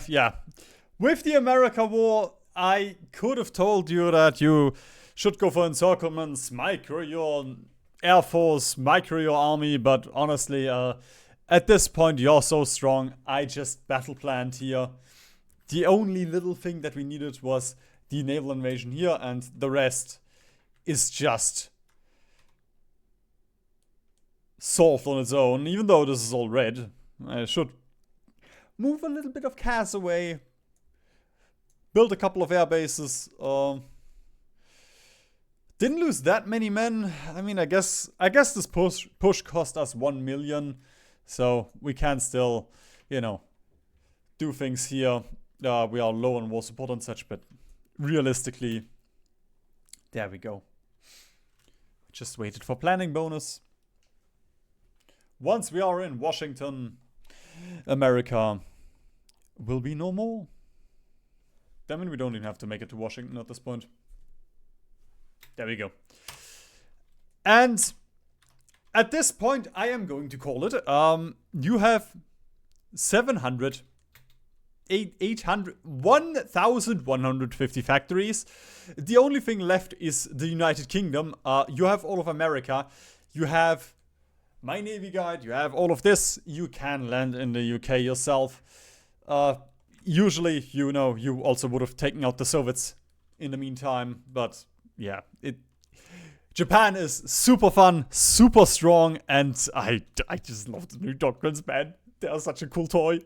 Speaker 1: Yeah. With the America War, I could have told you that you should go for encirclements, micro your air force, micro your army, but honestly, at this point, you're so strong. I just battle planned here. The only little thing that we needed was the naval invasion here, and the rest is just solved on its own, even though this is all red. I should move a little bit of cash away, build a couple of air bases. Didn't lose that many men. I mean, I guess this push cost us 1 million, so we can still, you know, do things here. We are low on war support and such, but realistically, there we go. Just waited for planning bonus. Once we are in Washington, America will be no more. I mean, we don't even have to make it to Washington at this point. There we go. And at this point, I am going to call it. You have 700, 800, 1,150 factories. The only thing left is the United Kingdom. You have all of America. You have my Navy Guide. You have all of this. You can land in the UK yourself. Usually, you know, you also would have taken out the Soviets in the meantime, but yeah, Japan is super fun, super strong, and I just love the new doctrines, man. They are such a cool toy.